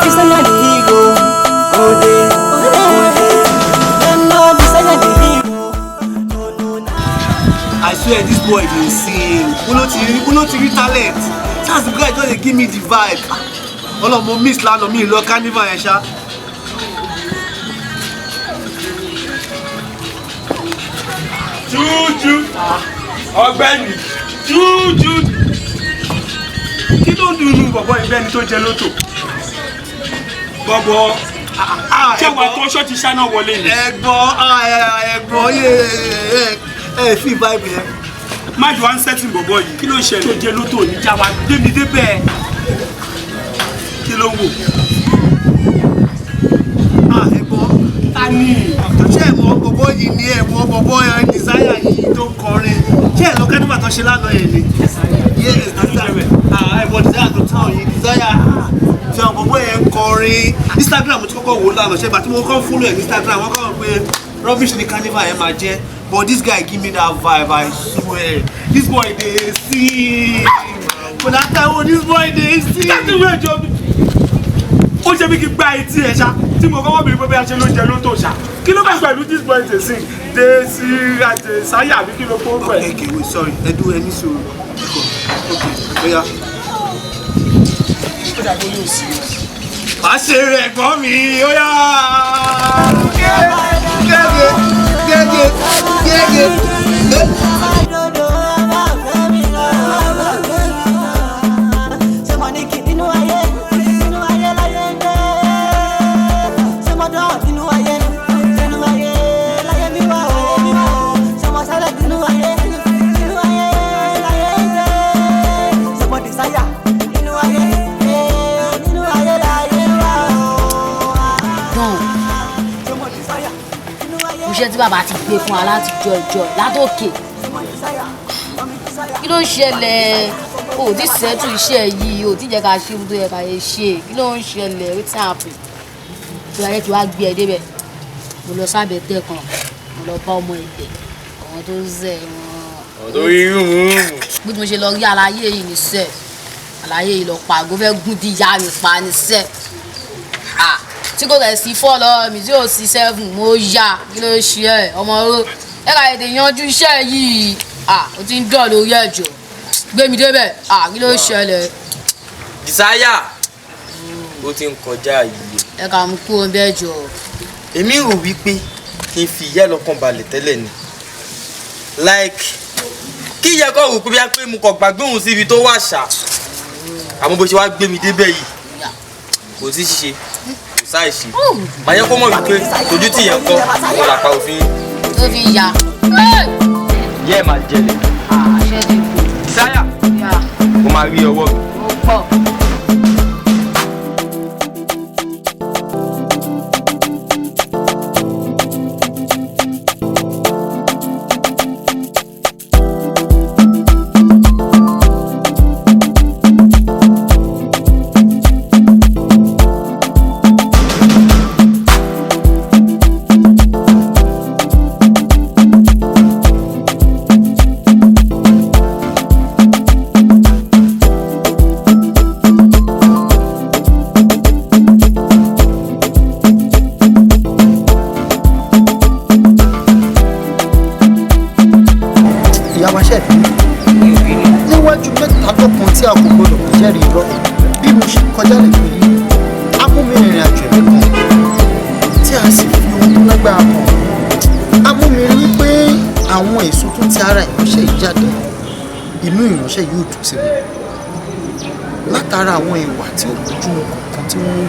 Isanya the hero, ode. No, Isanya the hero, no na. I swear this boy dey sing. Uno ti talent. That's the guy just dey give me the vibe. Ọlọ́mọ miss lánàá mi lọ carnival yẹn ṣá. Jújú ọ̀gbẹ́ni jújú kí ló ń dùn inú bọ̀bọ̀ ìbẹ́ni tó jẹ lótò bọ̀bọ̀ ṣé wàá tó ṣọ́ọ̀tì ṣáná wọlé ni. ẹ̀gbọ́n ẹ fi vibe yẹn. má jù wá ń sẹ́tì bọ̀bọ̀ yìí kí ló ń ṣẹlẹ̀ tó jẹ lótò níjà wa débi débẹ̀ kí ló ń wò. ẹ̀gbọ́n ta ni. ṣé ẹ̀wọ̀n bọ̀bọ̀ yìí ni ẹ̀wọ̀n bọ̀bọ̀ desire yìí tó ń kọrin ṣé ẹ̀ lọ kẹ́dùnmá tó ṣe lánàá yẹn ni. Yes, ẹ̀wọ̀n desire tó tán yìí desire ṣé àwọn bọ̀bọ̀ yẹn ń kọrin Instagram tí kọ́kọ́ wò lánàá ṣe bàtí mo kọ́ fúnlẹ̀ ẹ̀ ní Instagram wọ́n kọ́ pé rubbish ni carnival yẹn máa jẹ́ but this guy give me that vibe I swear this boy dey sing but that time when this boy dey sing. láti wé ẹjọ́ mi ó ṣe bí kí gba etí ẹ̀ ṣá tí mo kọ́kọ́ bèrè pé bí a ṣe ló jẹ ló tó ṣá kí ló bá pẹ̀lú this boy dey sing dey sí àti sáyà àbí kí ló kó pẹ̀. Okay, wait, sorry ẹdú ẹni sọ̀rọ̀ okay oya. ó dàgbé yóò sí i. Má ṣe rẹ̀ gbọ́n mi oya. gẹ́gẹ́. iṣẹ́ tí bàbá ti gbé fún wa láti jọ ìjọ látòkè. Kí ló ń ṣẹlẹ̀? O ò tí sẹ́tù iṣẹ́ yìí, o ò tí jẹ́ ká ṣe ohun tó yẹ ká yẹ ṣe. Kí ló ń ṣẹlẹ̀? Wetin happen? Tó ayé tí wàá gbé ẹ débẹ̀. Mo lọ sábẹ́ tẹ̀ kan, mo lọ bá ọmọ ẹ̀dẹ̀, àwọn tó ń zẹ̀ wọn. Ọ̀dọ́ irú mú. Bí mo ṣe lọ rí àlàyé yìí ní sẹ́ẹ̀, àlàyé yìí lọ pàgọ́ fẹ́ gún di ìyá mi pa ní sẹ́ẹ̀. Tí kò rẹ̀ sí 4 lọ́wọ́ mi tí ò sí 7 mo yá. Kí ló ṣe ẹ̀ ọmọ oró? Ẹ ká ètè yanjú iṣẹ́ yìí. O ti ń dọ̀ lórí ẹ̀jọ̀. Gbé mi débẹ̀. Kí ló ṣẹlẹ̀? Desire. Ó ti ń kọjá yìí. Ẹ ká mú kúrò bẹ́ẹ̀ jọ. Èmi rò wípé kí n fi ìyá lọ́kàn balẹ̀ tẹ́lẹ̀ ni. Like kí ìyá kọ́ rò pé bí a pé mo kàn gbàgbé òun síbi tó wà ṣá. Àmọ́ bó ṣe wá gbé mi débẹ̀ yìí kò sí ṣe kò sáì ṣe. Màá yẹ kó mọ̀ wípé ojú tí ìyẹn kọ́ mo là pa òfin. Tó fi ya. Yẹ́ ẹ̀ máa jẹlẹ̀. Ṣé ti kú? Desire. Mo máa rí ọwọ́ mi. Ó pọ̀. tí a kò gbọdọ̀ jẹ́rìí irọ́ bí mo ṣe kọjá lẹ́gbẹ̀ẹ́ yìí á mú mi rìnrìn àjò ẹ̀mí kan tí a sì fi ohun tó lágbára kan á mú mi rí pé àwọn èso tó ti ara ìránṣẹ́ yìí jáde inú ìránṣẹ́ yìí ò dùn sí mi látara àwọn ìwà tí ò bójú kan tí wọ́n ń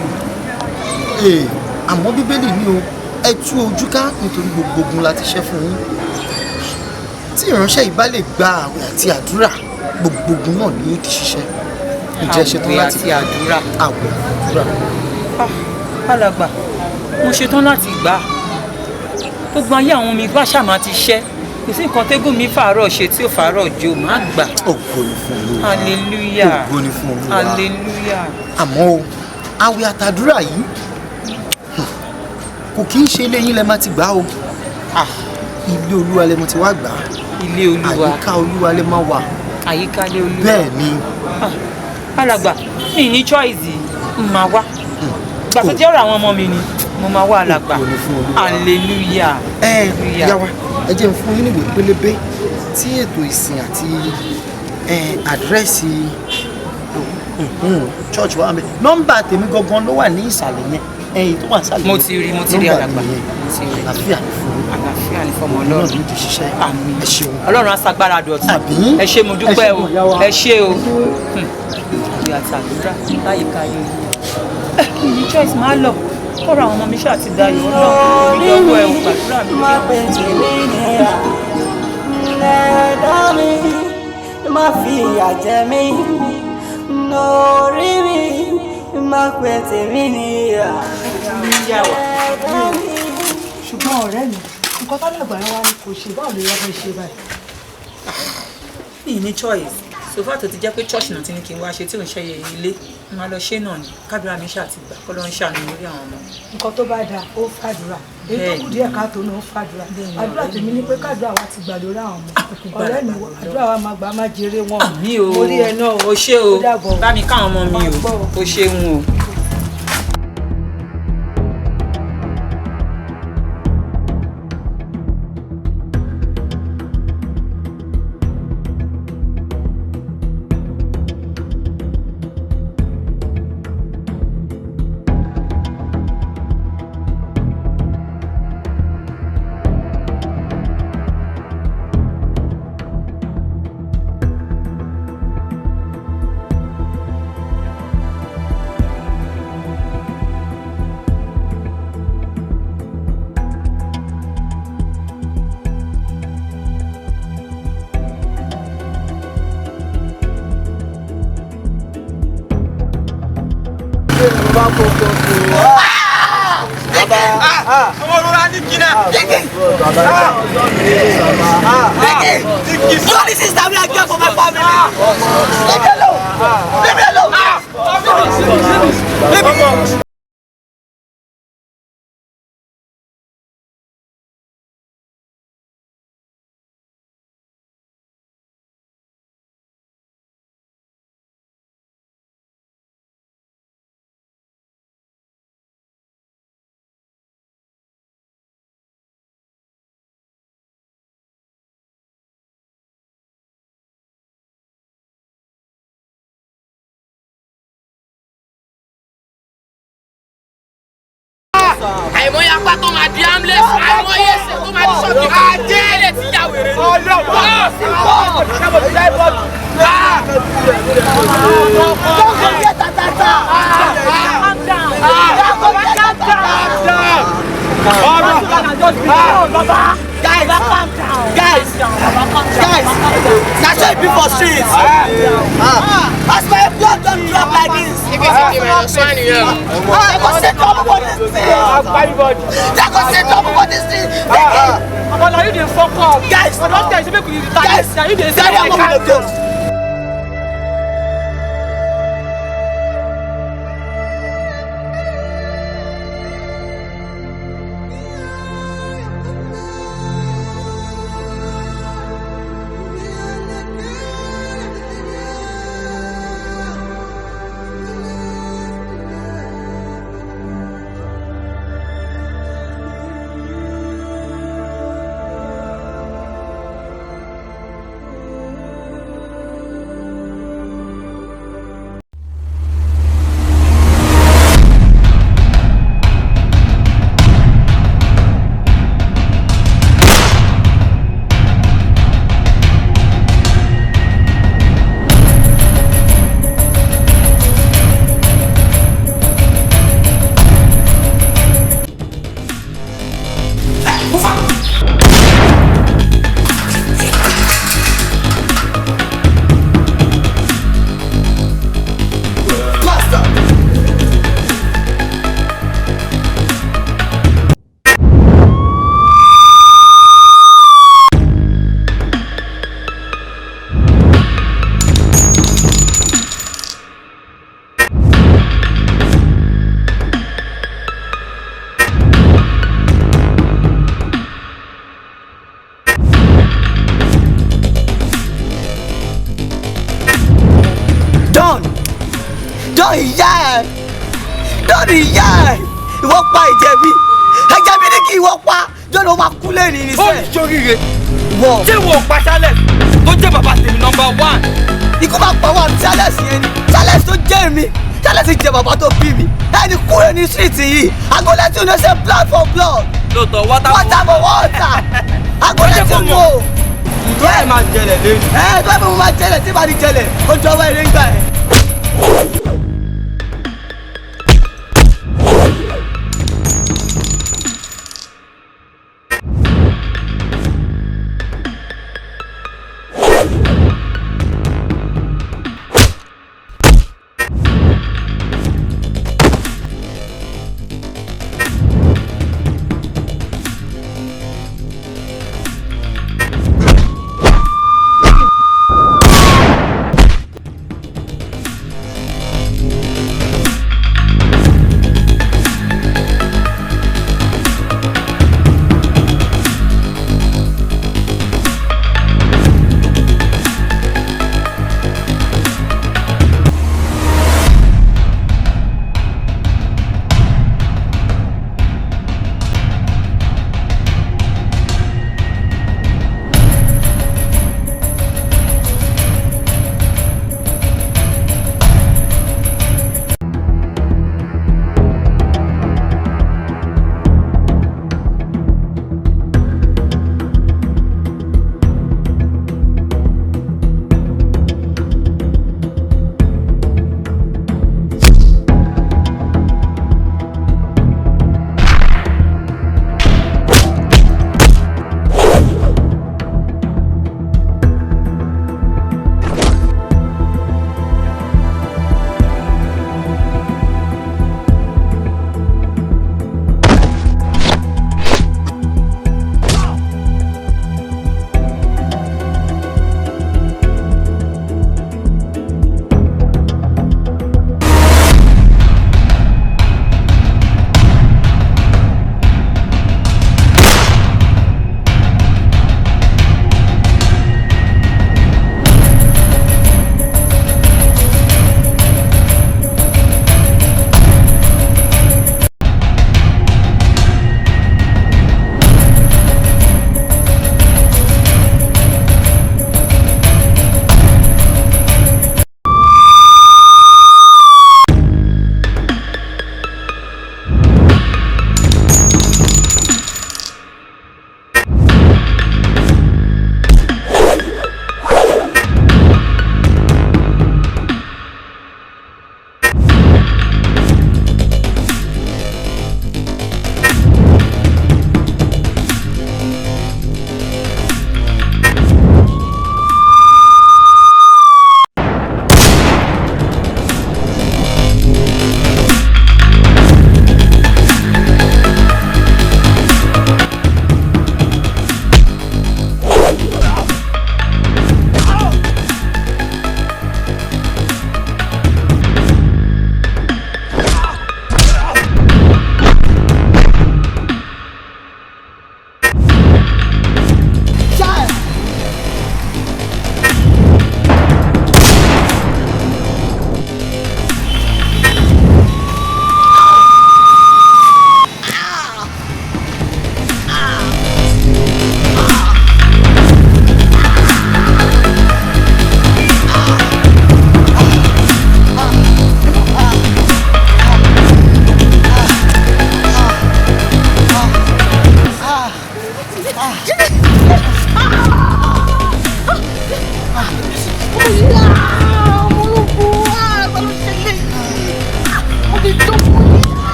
wù àmọ́ bíbélì ní o ẹ tú ojú ká nítorí gbogbo ogun la ti ṣẹ́ fún yín tí ìránṣẹ́ yìí bá lè gba àwẹ̀ àti àdúrà gbogbo ogun náà ni yóò di ṣiṣẹ́ ǹjẹ́ ṣetán láti àwẹ̀ àti àdúrà. àwẹ̀ àdúrà. alàgbà mo ṣetán láti gbà gbogbo ayé àwọn mi bá ṣàmà ti ṣẹ́ kò sí nǹkan tẹ́gùn mi fàárọ̀ ṣe tí ò fàárọ̀ jó má gbà. ògo ni fún Olúwa hallelujah ògo ni fún Olúwa hallelujah. àmọ́ o àwẹ̀ àtàdúrà yìí kò kí ń ṣe ilé yín lẹ má ti gbà o ilé Olúwa lẹ mo ti wá gbà á ilé Olúwa àyíká Olúwa lẹ má wà àyíká ilé Olúwa bẹ́ẹ̀ ni. alàgbà mi ní choice n máa wá gbà tó jẹ́ ọ̀rọ̀ àwọn ọmọ mi ni mo máa wá alàgbà hallelujah. yá wa ẹ jẹ́ n fún yín níwèé pélébé tí ètò ìsìn àti àdírẹ́sì church wa mi nọ́mbà tèmi gangan ló wà ní ìsàlẹ̀ yẹn ẹ̀yìn tó wà nísàlẹ̀ mo ti rí alàgbà àlàáfíà ní fún àlàáfíà ní fọmọ Ọlọ́run ló ti ṣiṣẹ́ àmín ẹ ṣeun Ọlọ́run aṣagbára dọ̀tun ẹ ṣé mo dúpẹ́ o ẹ ṣé o àwẹ̀ àtàdúrà láyìíká yìí kí ni choice máa lọ kọ́ra àwọn ọmọ mi ṣáà ti dayọ̀ Ọlọ́run mi lọ́wọ́ ẹ̀ gbàdúrà mi. má pè tèmi nìyà lẹ́dá mi má fi ìyà jẹ mí lórí mi má pè tèmi nìyà lẹ́dá mi. ṣùgbọ́n ọ̀rẹ́ mi nǹkan tó dàgbà yẹn wá ní kò ṣe báwo lè yọ fẹ́ ṣe báyìí. mi ní choice sofa tó ti jẹ́ pé church náà ti ní kí n wá ṣe tí ò ń ṣe ilé máa lọ ṣe náà ni kábíyà mi ṣàtìgbà kọ́ ló ń ṣàánú lórí àwọn ọmọ. nǹkan tó bá dáa ó fàdúrà èyí tó kù díẹ̀ káàtó náà ó fàdúrà àdúrà tèmi ní pé kádùrà wa ti gbà lórí àwọn ọmọ ọ̀rẹ́ mi àdúrà wa máa gbà má jèrè wọn. mi ò orí ẹ náà o ṣé o bá mi káwọn ọmọ mi o ṣeun o. Diki na. Diki. So this is the way I get for my family. Leave me alone. Leave me alone. Leave me alone. àìmọye apá tó máa di armless àìmọye ẹsẹ̀ tó máa di ṣọ́ọ̀kì ajé ilé tí ìyá wèrè ni. Guys, that's why people streets. As my blood don't drop like this. They go set up for this thing. They go set up for this thing. Now you dey fuck up. Guys, I don't tell you make we retire. Now you dey say I'm not going to lórí ìyá ẹ̀ ìwọ pa ìjẹ̀bi ẹ̀jẹ̀bi ní kí ìwọ pa jọ́nà ó máa kú lẹ́nu irinṣẹ́. ó ń ṣoríire tí wọ́n pa Charles tó jẹ́ bàbá tèmi nọ́mbà 1. ikú máa pa wà ní Charles yẹn ni Charles tó jẹ́ mi Charles jẹ́ bàbá tó bí mi ẹni kúrò ní street yìí agolẹ́tì ò ní ṣe blood for blood lóòótọ́ water for water agolẹ́tì ò ní o. ìjọ ẹ̀ máa jẹlẹ̀ lẹ́nu. tó ẹ̀ mo máa jẹlẹ̀ tí màá di jẹlẹ̀ ojú ọwọ́ eré ń gbà ẹ̀.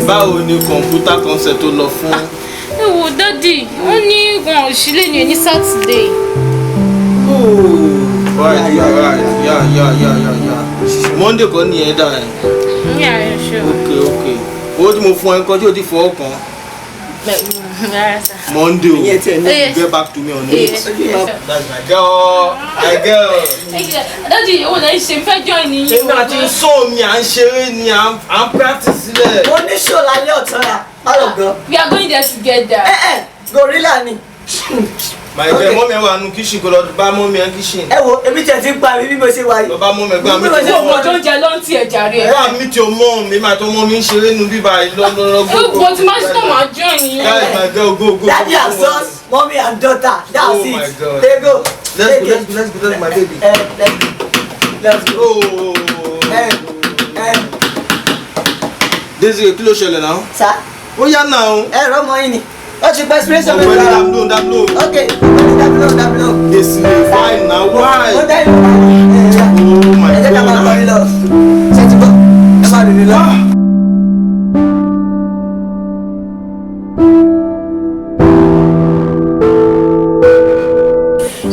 Báwo ni kọ̀ǹpútà concept tó lọ fún? Ẹ wo dádì, wọ́n ní wọn ò sí lè ní Saturday. Right. Monday kọ́ ni ẹ dá ẹ. Yeah, sure. Okay. Owó tí mo fún ẹ kọjú ò ti fọwọ́ kan. Monday o, get back to me on it. That's my girl. Dádì, owó lẹ́yìn ṣe fẹ́ join ní yín. Èmi àti sóòmì à ń ṣeré ni à ń practice sílẹ̀. Mo ní ṣò lálẹ́ ọ̀tọ́ra, báwo gan? We are going there together. Gorilla ni. My dear, mọ́mí ẹ wà nù kíṣìn kò lọ bá mọ́mí ẹ kíṣìn. Ẹ wo, èmi tẹ̀ ti ń pa mi bí mo ṣe wáyé. Lọ bá mọ́mí ẹ gbá mi. Gbogbo ọjọ́ oúnjẹ ló ń tiẹ̀ jàre ẹ̀. Wà mí tí o mọ̀ mi máa tó mọ́ mi ń ṣeré nu bíbá lọ́lọ́lọ́. Gbogbo tí máa ṣe tó máa join yín. That is my girl, go. Daddy and son, mommy and daughter, that's Oh it. my God. They go. Let's go, my baby. Let's go. This is a kilo ṣẹlẹ̀ náà. Sir? Ó yá náà. Ẹ rọ́mọ yín ni. Ó ti pẹ́ spiration mi. Ọ̀gbẹ́ni Damilare. Okay, ọ̀gbẹ́ni Damilare. Èsì lè fine now, why? Ó dá ìlú bá. Oh my God. Ẹ jẹ́ ká máa kọrin lọ. Ṣé ti gbọ́? Ẹ máa rìn lọ.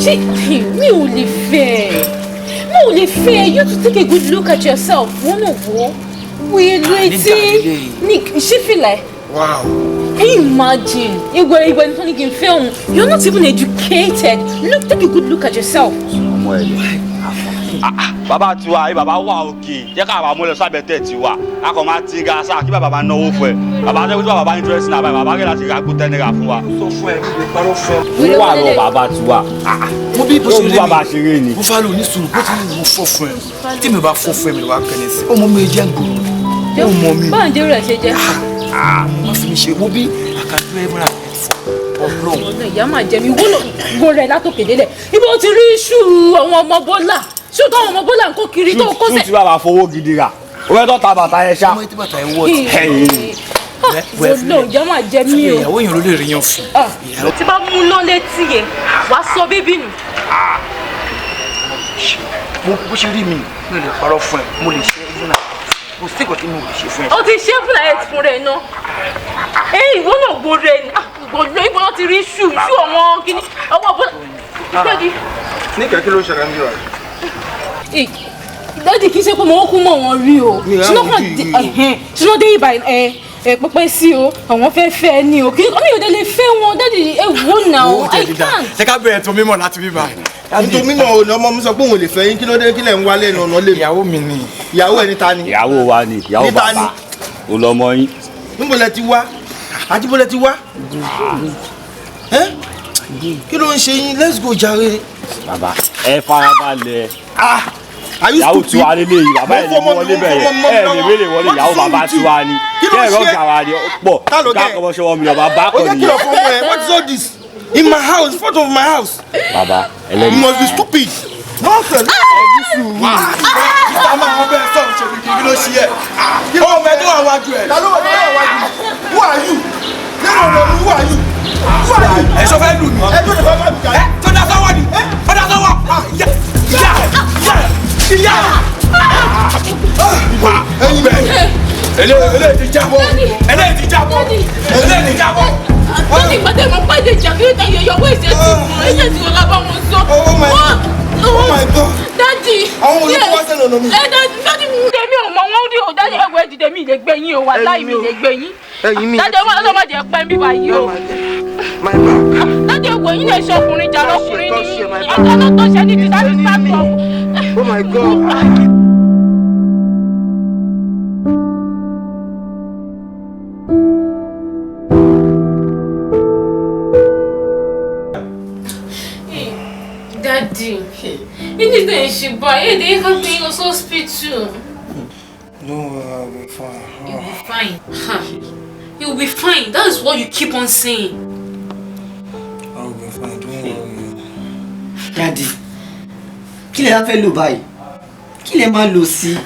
Ṣé mi ò lè fẹ́ you to take a good look at yourself. Wọ́n náà wò ó etí Nick ṣífìlẹ̀. Wow. Can you imagine? Igwe Tony can film. You're not even educated. Look, take a good look at yourself. Bàbá tiwa, bàbá wà òkè. Jẹ́ ká bàbá mú lọ sábẹ́ tẹ̀ tiwa. A kò máa ti ga sáà kí bàbá máa náwó fún ẹ. Bàbá jẹ́ kí bàbá interest náà bàbá gẹ́gẹ́ láti ra gbótẹ́ náírà fún wa. Sọ fún ẹ, kí lè parọ́ fún ẹ. Mo wà lọ bàbá tiwa. Mo bí bó ṣe rí mi. Bàbá ṣeré ni. Mo fà lò ní sùúrù bó ti ní mo fọ́ fún ẹ. Tí mi bá fọ́ fún ẹ mi lè wá kẹ́lẹ́ sí. Ó mọ mi jẹ́ gbòòrò. Ó mọ mi. Báńdé rẹ̀ ṣe jẹ́. Má fi mi ṣe wo bí àkàtúwẹ̀ ẹ̀mọ́ra Ọlọ́run. Ọ̀nà ìyá máa jẹ mi wọ́n rẹ̀ látòkè délẹ̀. Ibi ó ti rí iṣu àwọn ọmọ bọ́là. Ṣé o táwọn ọmọ bọ́là ń kó kiri tó kó sẹ̀? Ṣé bàbá fowó gidi rà? Ó fẹ́ tó ta bàtà yẹn ṣá. Ọmọ etí bàtà yẹn wọ́ọ̀tì. Ọ̀nà ìyá máa jẹ mí o. Ìyàwó èèyàn ló lè rí yan fún. Tí bá mú náà létí yẹn, wàá sọ bébí nù. Bó ṣe rí mi, mi ò lè parọ́ fún ẹ, mo lè ṣe é náà. Kò sí ìkọ̀ tí mo lè ṣe fún ẹ. O ti ṣe fúnra ẹ̀ fún rẹ̀ náà. Ìwọ náà gbòòrè ni. Gbòòrè ìbọn náà ti rí ṣù ọmọ kìíní. Ọwọ́ bọ́lá. Ìgbẹ́gi. Ní kẹ́kẹ́ ló ṣẹlẹ̀ ń bí wa. Dájú kìí ṣe pé mo kú mọ̀ wọ́n rí o. Ṣùgbọ́n dé ìbà pẹ́pẹ́ sí o, àwọn fẹ́ fẹ́ ni o. Omi ò dé lè fẹ́ wọn, dájú ewu náà. I can't. Ṣé ká bẹ̀rẹ̀ tó mímọ̀ láti bí báyìí? Nítorí mímọ̀ òní ọmọ mi sọ pé òun lè fẹ́ yín kí ló dé kílẹ̀ ń wálé ní ọ̀nà lè. Ìyàwó mi ni. Ìyàwó ẹni ta ni? Ìyàwó wa ni, ìyàwó bàbá. Olọmọ yín. Níbo lẹ ti wá? Àjíbó lẹ ti wá? Kí ló ń ṣe yín? Let's go jàre. Bàbá ẹ farabalẹ̀. Ìyàwó tiwa lélẹ̀ yìí, bàbá ẹ̀ lè wọlé bẹ̀rẹ̀. Ẹ lè wọlé wọlé ìyàwó bàbá tiwa ni. Kẹ́ ẹ̀rọ gàwá ni pọ̀. Ká kọ́ bọ́ ṣe wọ́n mi lọ, bàbá kọ́ ni. What is all this? In my house, in front of my house. Bàbá ẹlẹ́ni. You must be stupid. Nonsense. Ìtàmà àwọn bẹ́ẹ̀ sọ̀rọ̀ ṣe kí ló ṣe ẹ̀. Kí ló mẹ́ tó wà wájú ẹ̀? Who are you? Who are you? Ẹ ṣọ́ fẹ́ lù mí. Ẹ tó lè fẹ́ bá mi jà. Tó dá sọ́wọ́ ni. Ó dá sọ́wọ́. Ìyá. Ẹyin bẹ́ẹ̀. Eléyìí ti jábọ́. Eléyìí ti jábọ́. Eléyìí ti jábọ́. Dádì no mi. Daddy mi ò mọ wọn rí o. Daddy ẹ̀wọ̀ dìde mi lè gbé yín o. Wàláhì mi lè gbé yín. Daddy ọmọ jẹ pẹ́ bí báyìí o. Daddy ẹ̀wọ̀ yín lè ṣe ọkùnrin jà lọ́kùnrin ní. Ọjọ́ náà tó ṣe ní ti Daddy stop. Oh my God. Daddy, it is the issue, but they can't be in the hospital. Don't worry, I'll be fine. You'll be fine. You'll be fine. That is what you keep on saying. I'll be fine, don't worry. Daddy, kí lẹ fẹ́ lò báyìí? Kí lẹ máa lò sí?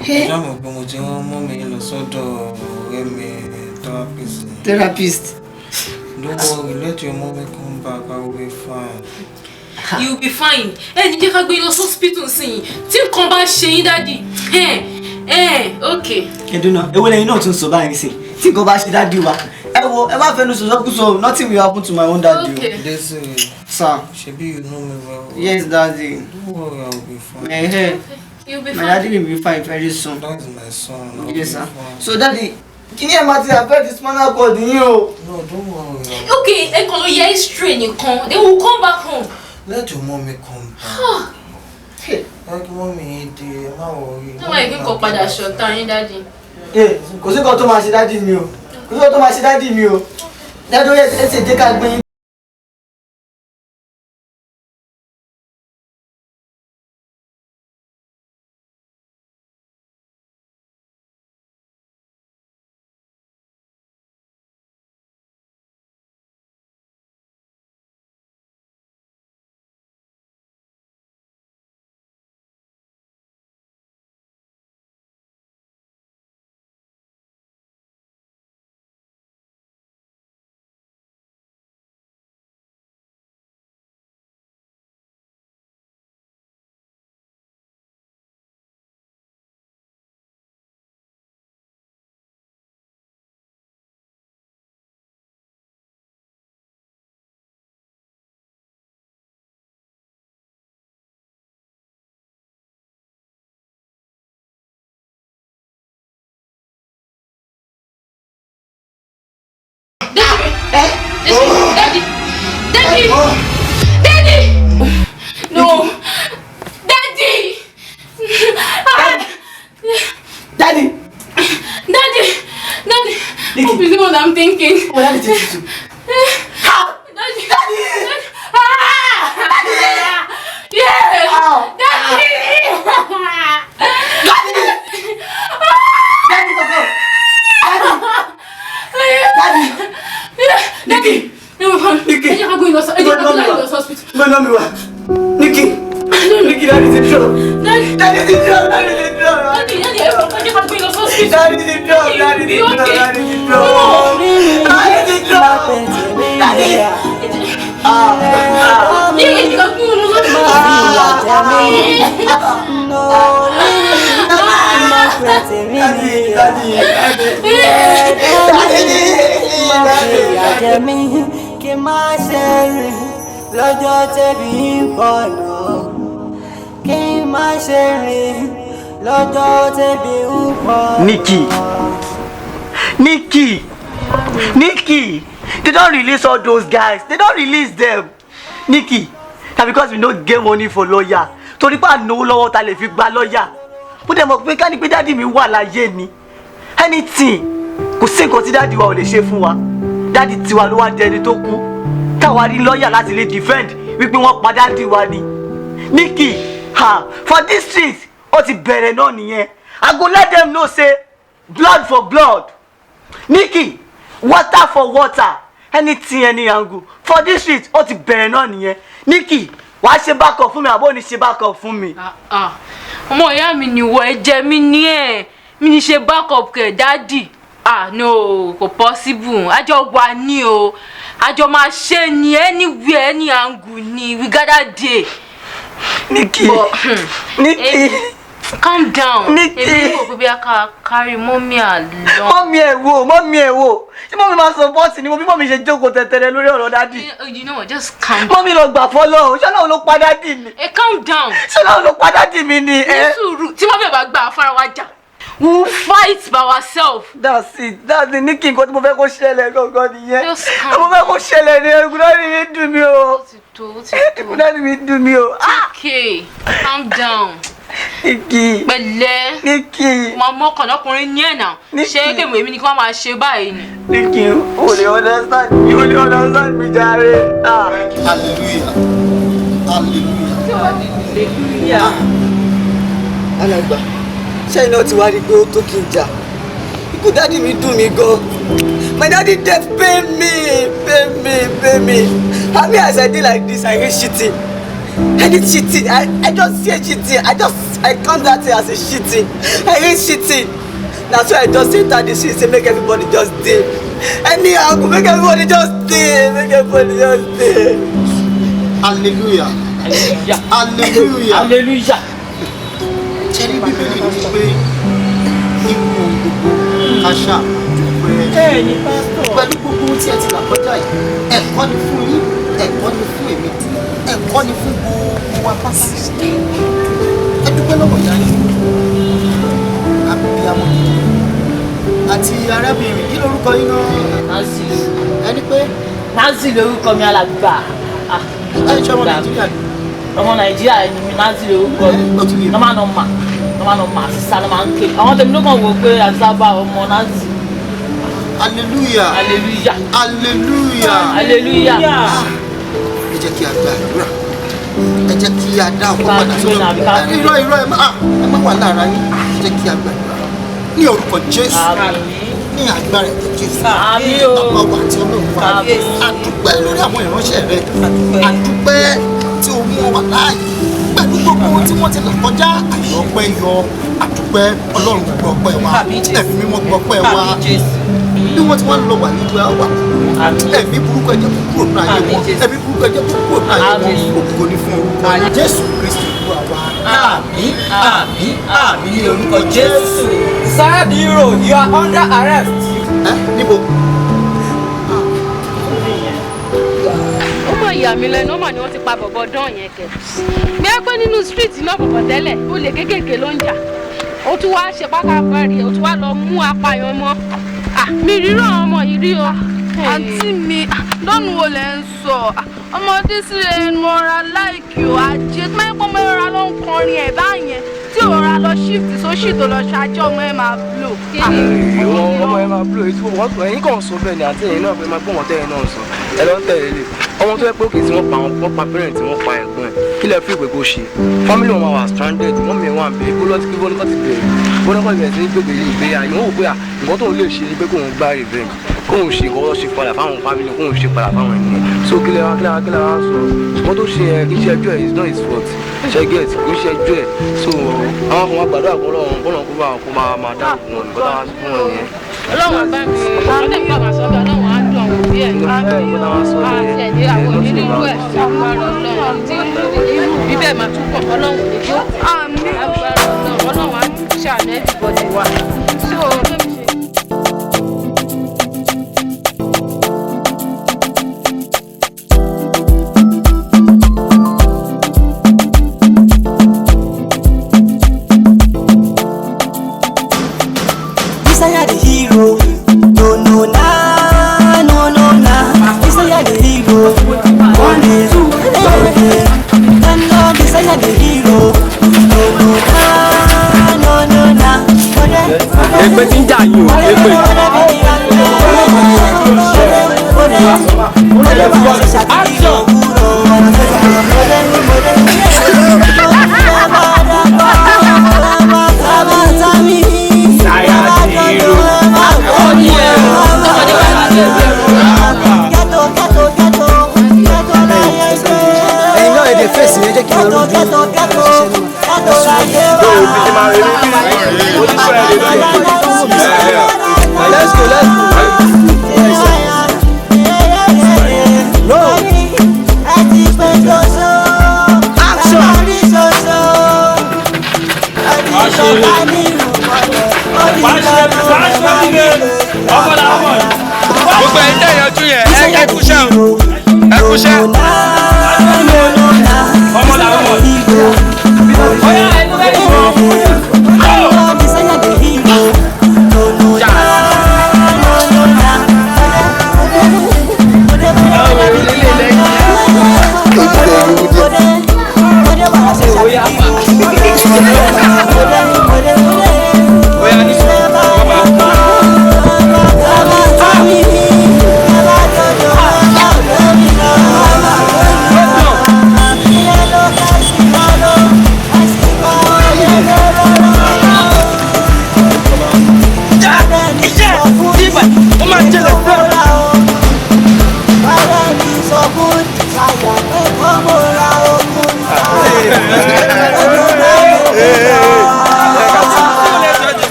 Ìjọba mọ̀ pé mo ti rán mọ́ mi lọ sọ́dọ̀ ọ̀rẹ́ mi therapist. Therapist? Don't worry, let your mommy come back, I will be fine. You'll be fine. Ní jẹ́ ká gbé lọ hospital sí. Tí nǹkan bá ṣe yín, Daddy. Okay. Eduna, èwo lẹ́yìn náà tún sọ báyìí sí. Tí nǹkan bá ṣe Daddy wa. Ẹ má fẹnu sọ̀sọ́kúsọ, nothing will happen to my own Daddy. Okay. Sir. Shebi, you know me well. Yes, Daddy. Don't worry, I will be fine. You'll be my fine. Daddy will be fine very soon. That's my son. Yes, sir. So, Daddy, can you imagine affect this spinal cord in you? No, don't worry. Okay, ẹ kàn lọ yẹ history nìkan. They will come back home. Let your mommy come back. Like mommy, I'm not worried. Don't worry, kò padà ṣọ̀tá yín, Daddy. Kò sí nǹkan tó máa ṣe Daddy mi o. Kò sí nǹkan tó máa ṣe Daddy mi o. Daddy ó yẹ ẹ ṣe jẹ́ ká gbé yín. Daddy! No! Daddy! Daddy! Hope you know what I'm thinking. What are you thinking? Daddy! Yes! Daddy! Nikki! I'm going to the hospital. Nikki, Daddy's in trouble. Daddy's in trouble. Daddy, I'm going to the hospital. Daddy's in trouble. Daddy's in trouble. Daddy's in trouble. Kí má ṣe rìn lọ́jọ́ tẹ́bí ń bọ̀ náà. Kí má ṣe rìn lọ́jọ́ tẹ́bí ń bọ̀. Nikki, they don't release all those guys. They don't release them. Nikki, na because we no get money for lawyer. Torí pa no lọ́wọ́ ta lè fi gba lawyer. Bó dẹ̀ mọ̀ pé ká ní pé daddy mi wà láyé ni. Anything, kò sí nǹkan tí daddy wa ò lè ṣe fún wa. Daddy tiwa ló wá jẹ ẹni tó kú. Táwa rí lawyer láti lè defend wípé wọ́n pa daddy wa ni. Nikki, for this street, ó ti bẹ̀rẹ̀ náà nìyẹn. I go let them know say blood for blood. Nikki, water for water. Anything, any angle. For this street, ó ti bẹ̀rẹ̀ náà nìyẹn. Nikki, wàá ṣe backup fún mi àbó ní ṣe backup fún mi. Ọmọ ìyá mi ni wọ ẹ̀jẹ̀ mi ní ẹ̀. Mi ní ṣe backup kẹ̀ daddy. No, kò possible. Àjọ wà ní o. Àjọ máa ṣe ni anywhere, any angle ni. We gather there. Nikki, Calm down. Nikki. Èmi kò bí a carry mommy along. Mommy ẹ wò. Ṣé mommy máa support ni mo bí mommy ṣe jókòó tẹ̀tẹ̀rẹ̀ lórí ọ̀rọ̀ daddy. You know what? Just calm down. Mommy lọ gbà fọ́lọ́. Ṣé Ọlọ́run ló pa daddy ni? Calm down. Ṣé Ọlọ́run ló pa daddy mi ni? Tí mommy bá gbà fara wa jà. We will fight by ourselves. That's it. That's the Nikki nǹkan tí mo fẹ́ kó ṣẹlẹ̀ gangan nìyẹn. Just calm down. Mo fẹ́ kó ṣẹlẹ̀ ni ẹ̀gúndárí mi dùn mí o. Ẹ̀gúndárí mi dùn mí o. Okay, calm down. Nikki. Pẹ̀lẹ́. Nikki. Màmá ọkùnrin ní ẹ̀ náà. Ṣé kèmọ̀ èmi ni kí wọ́n máa ṣe báyìí ni? Nikki, o lè understand mi jàre. Hallelujah. Hallelujah. Alàgbà, ṣé iná ti wá rí pé ó tó kí n jà? Ikú dádì mi dùn mí gan. My daddy death pay me. How many as I dey like this, I hate cheating. I hate cheating. I just say cheating. I count that as a cheating. I hate cheating. That's why I just enter the shit say make everybody just dey. Anyhow, make everybody just dey. Hallelujah. Ṣẹ́rí Bíbélì ní pé nínú ohun gbogbo káṣá dúpẹ́. Pẹ̀lú gbogbo ohun tí ẹ ti là kọjá yìí, ẹ̀kọ́ ni fún yín, ẹ̀kọ́ ni fún èmi, ẹ̀kọ́ ni fún gbogbo wa pátá. Ẹ dúpẹ́ lọ́wọ́ ìyá yín, abiyamọ àti arábìnrin, kí lorúkọ yín náà? Nancy. Ẹni pé? Nancy lorúkọ mi alàgbà. Ẹ ṣe ọmọ Nàìjíríà ni? Ọmọ Nàìjíríà ni mi Nancy lorúkọ mi. Nọ́mà sísá ló máa ń ké. Àwọn tèmi ló kàn wò pé àzábà ọmọ Nancy. Hallelujah. Ẹ jẹ́ kí a gbàdúrà. Ẹ jẹ́ kí a dá ọkọ̀ padà sọ́dọ̀. Irọ́ ẹ má wà lára yín. Ẹ jẹ́ kí a gbàdúrà. Ní orúkọ Jésù. Ní agbára ẹ̀jẹ̀ Jésù. Bàbá wa àti Ọlọ́run wa. A dúpẹ́ lórí àwọn ìránṣẹ́ rẹ. A dúpẹ́ tí o mú wọn wà láàyè. Pẹ̀lú gbogbo tí wọ́n ti là kọjá, àyè ọpẹ́ yọ. A dúpẹ́ Ọlọ́run gbọ́ ọpẹ́ wa. Ẹ̀mí mímọ́ gbọ́ ọpẹ́ wa. Bí wọ́n ti wá ń lọ wà nílùú àwà. Ẹ̀mí burúkú ẹ̀jẹ̀ kúrò náà yẹ wọ́n. Ẹ̀mí burúkú ẹ̀jẹ̀ kúrò náà yẹ wọ́n. Ògo ni fún orúkọ Jésù Kristi Olúwa wa. Àmín ní orúkọ Jésù. Sáàdìrò, you are under arrest. Níbo? Ó mọ̀ ìyá mi lẹ́nu, ó mà ní wọ́n ti pa bọ̀bọ̀ dán yẹn kẹ̀. Bí ẹ pé nínú street náà bọ̀bọ̀ tẹ́lẹ̀, olè kéékèèké ló ń jà. Ó tún wá ṣe pákápárì, ó tún wá lọ mú apààyàn mọ́. Mi rírọ̀ àwọn ọmọ yìí rí o. Àǹtí mi, lọ́nu wo lẹ ń sọ? Ọmọdé sí ẹnu ọ̀ra láìkì o, àjẹ́ tí máa ń pọ́n mọ́ ẹ̀rọ ló ń kọrin ẹ̀ báyẹn. Tí òra lọ shift sóṣì tó lọ ṣáájú ọmọ ẹ̀ máa blow. Ọmọ ẹ̀ máa blow, ẹ̀yin kàn sọ bẹ́ẹ̀ ni àti ẹ̀yin náà pé máa gbọ́ wọn tẹ́yìn náà sọ. Ẹ lọ tẹ̀lé lè. Ọmọ tó yẹ pé òkè tí wọ́n pa parent tí wọ́n pa ẹ̀gbọ́n ẹ̀. Kí lẹ fi ìpè kó ṣe? Family wọn wà stranded, wọ́n mi wọn àbẹ̀ kó lọ́tí kí wọ́n kọ́ ti bẹ̀rẹ̀. Wọ́n náà kọ́ ìbẹ̀rẹ̀ sí ní gbèbè yìí pé àyè wọ́n wò pé nǹkan tóun lè ṣe ni pé kóun gbá revenge. Kóun ṣe nǹkan tó ṣe padà fáwọn family kóun ṣe padà fáwọn ènìyàn. So kí lẹ wá sọ? Ṣùgbọ́n tó ṣe ẹ kì í ṣe ẹjọ́ ẹ̀ is not his fault. Ṣe get kì í ṣe ẹjọ́ ẹ̀. So àwọn kan wá gbàdúrà kó lọ́wọ́ kó máa dá òkun wọn nǹkan táwọn fún wọn nìyẹn. Ọlọ́run bá mi ọdẹ mi bá máa sọ bẹ́ẹ̀ Ọlọ́run á dùn àwọn òbí ẹ̀. Àti ẹ̀dẹ́ àwọn onírúurú ẹ̀ agbára Ọlọ́run tí irú bíbẹ̀ máa túbọ̀ Ọlọ́run lè jó. Agbára Ọlọ́run á ṣàánú everybody wa. So bẹ́ẹ̀ mi ṣe. Desire the hero, no nah. Desire the hero, one day, no desire the hero, no nah. Ẹgbẹ́ tí ń jà yín o, ẹgbẹ́. Action! Ẹ̀yin náà èdè fèsì ní jẹ́ kí n lọ Let's go. Roll. Action. kúṣẹ́ o ẹ kúṣẹ́. ọmọ làwọn ọmọ yìí. ọyá ẹ ló rẹ̀ yìí.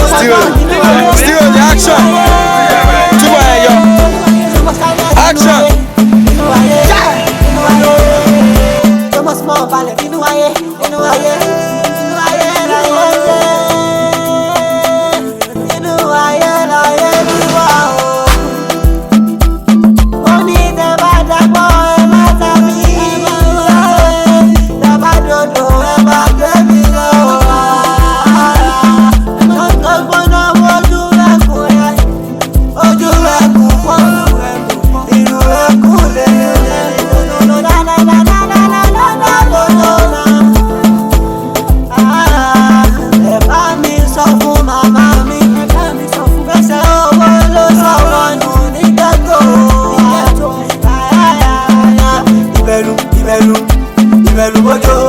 Still the action. Tuba yo. Action. Ìbẹ̀rù bójó.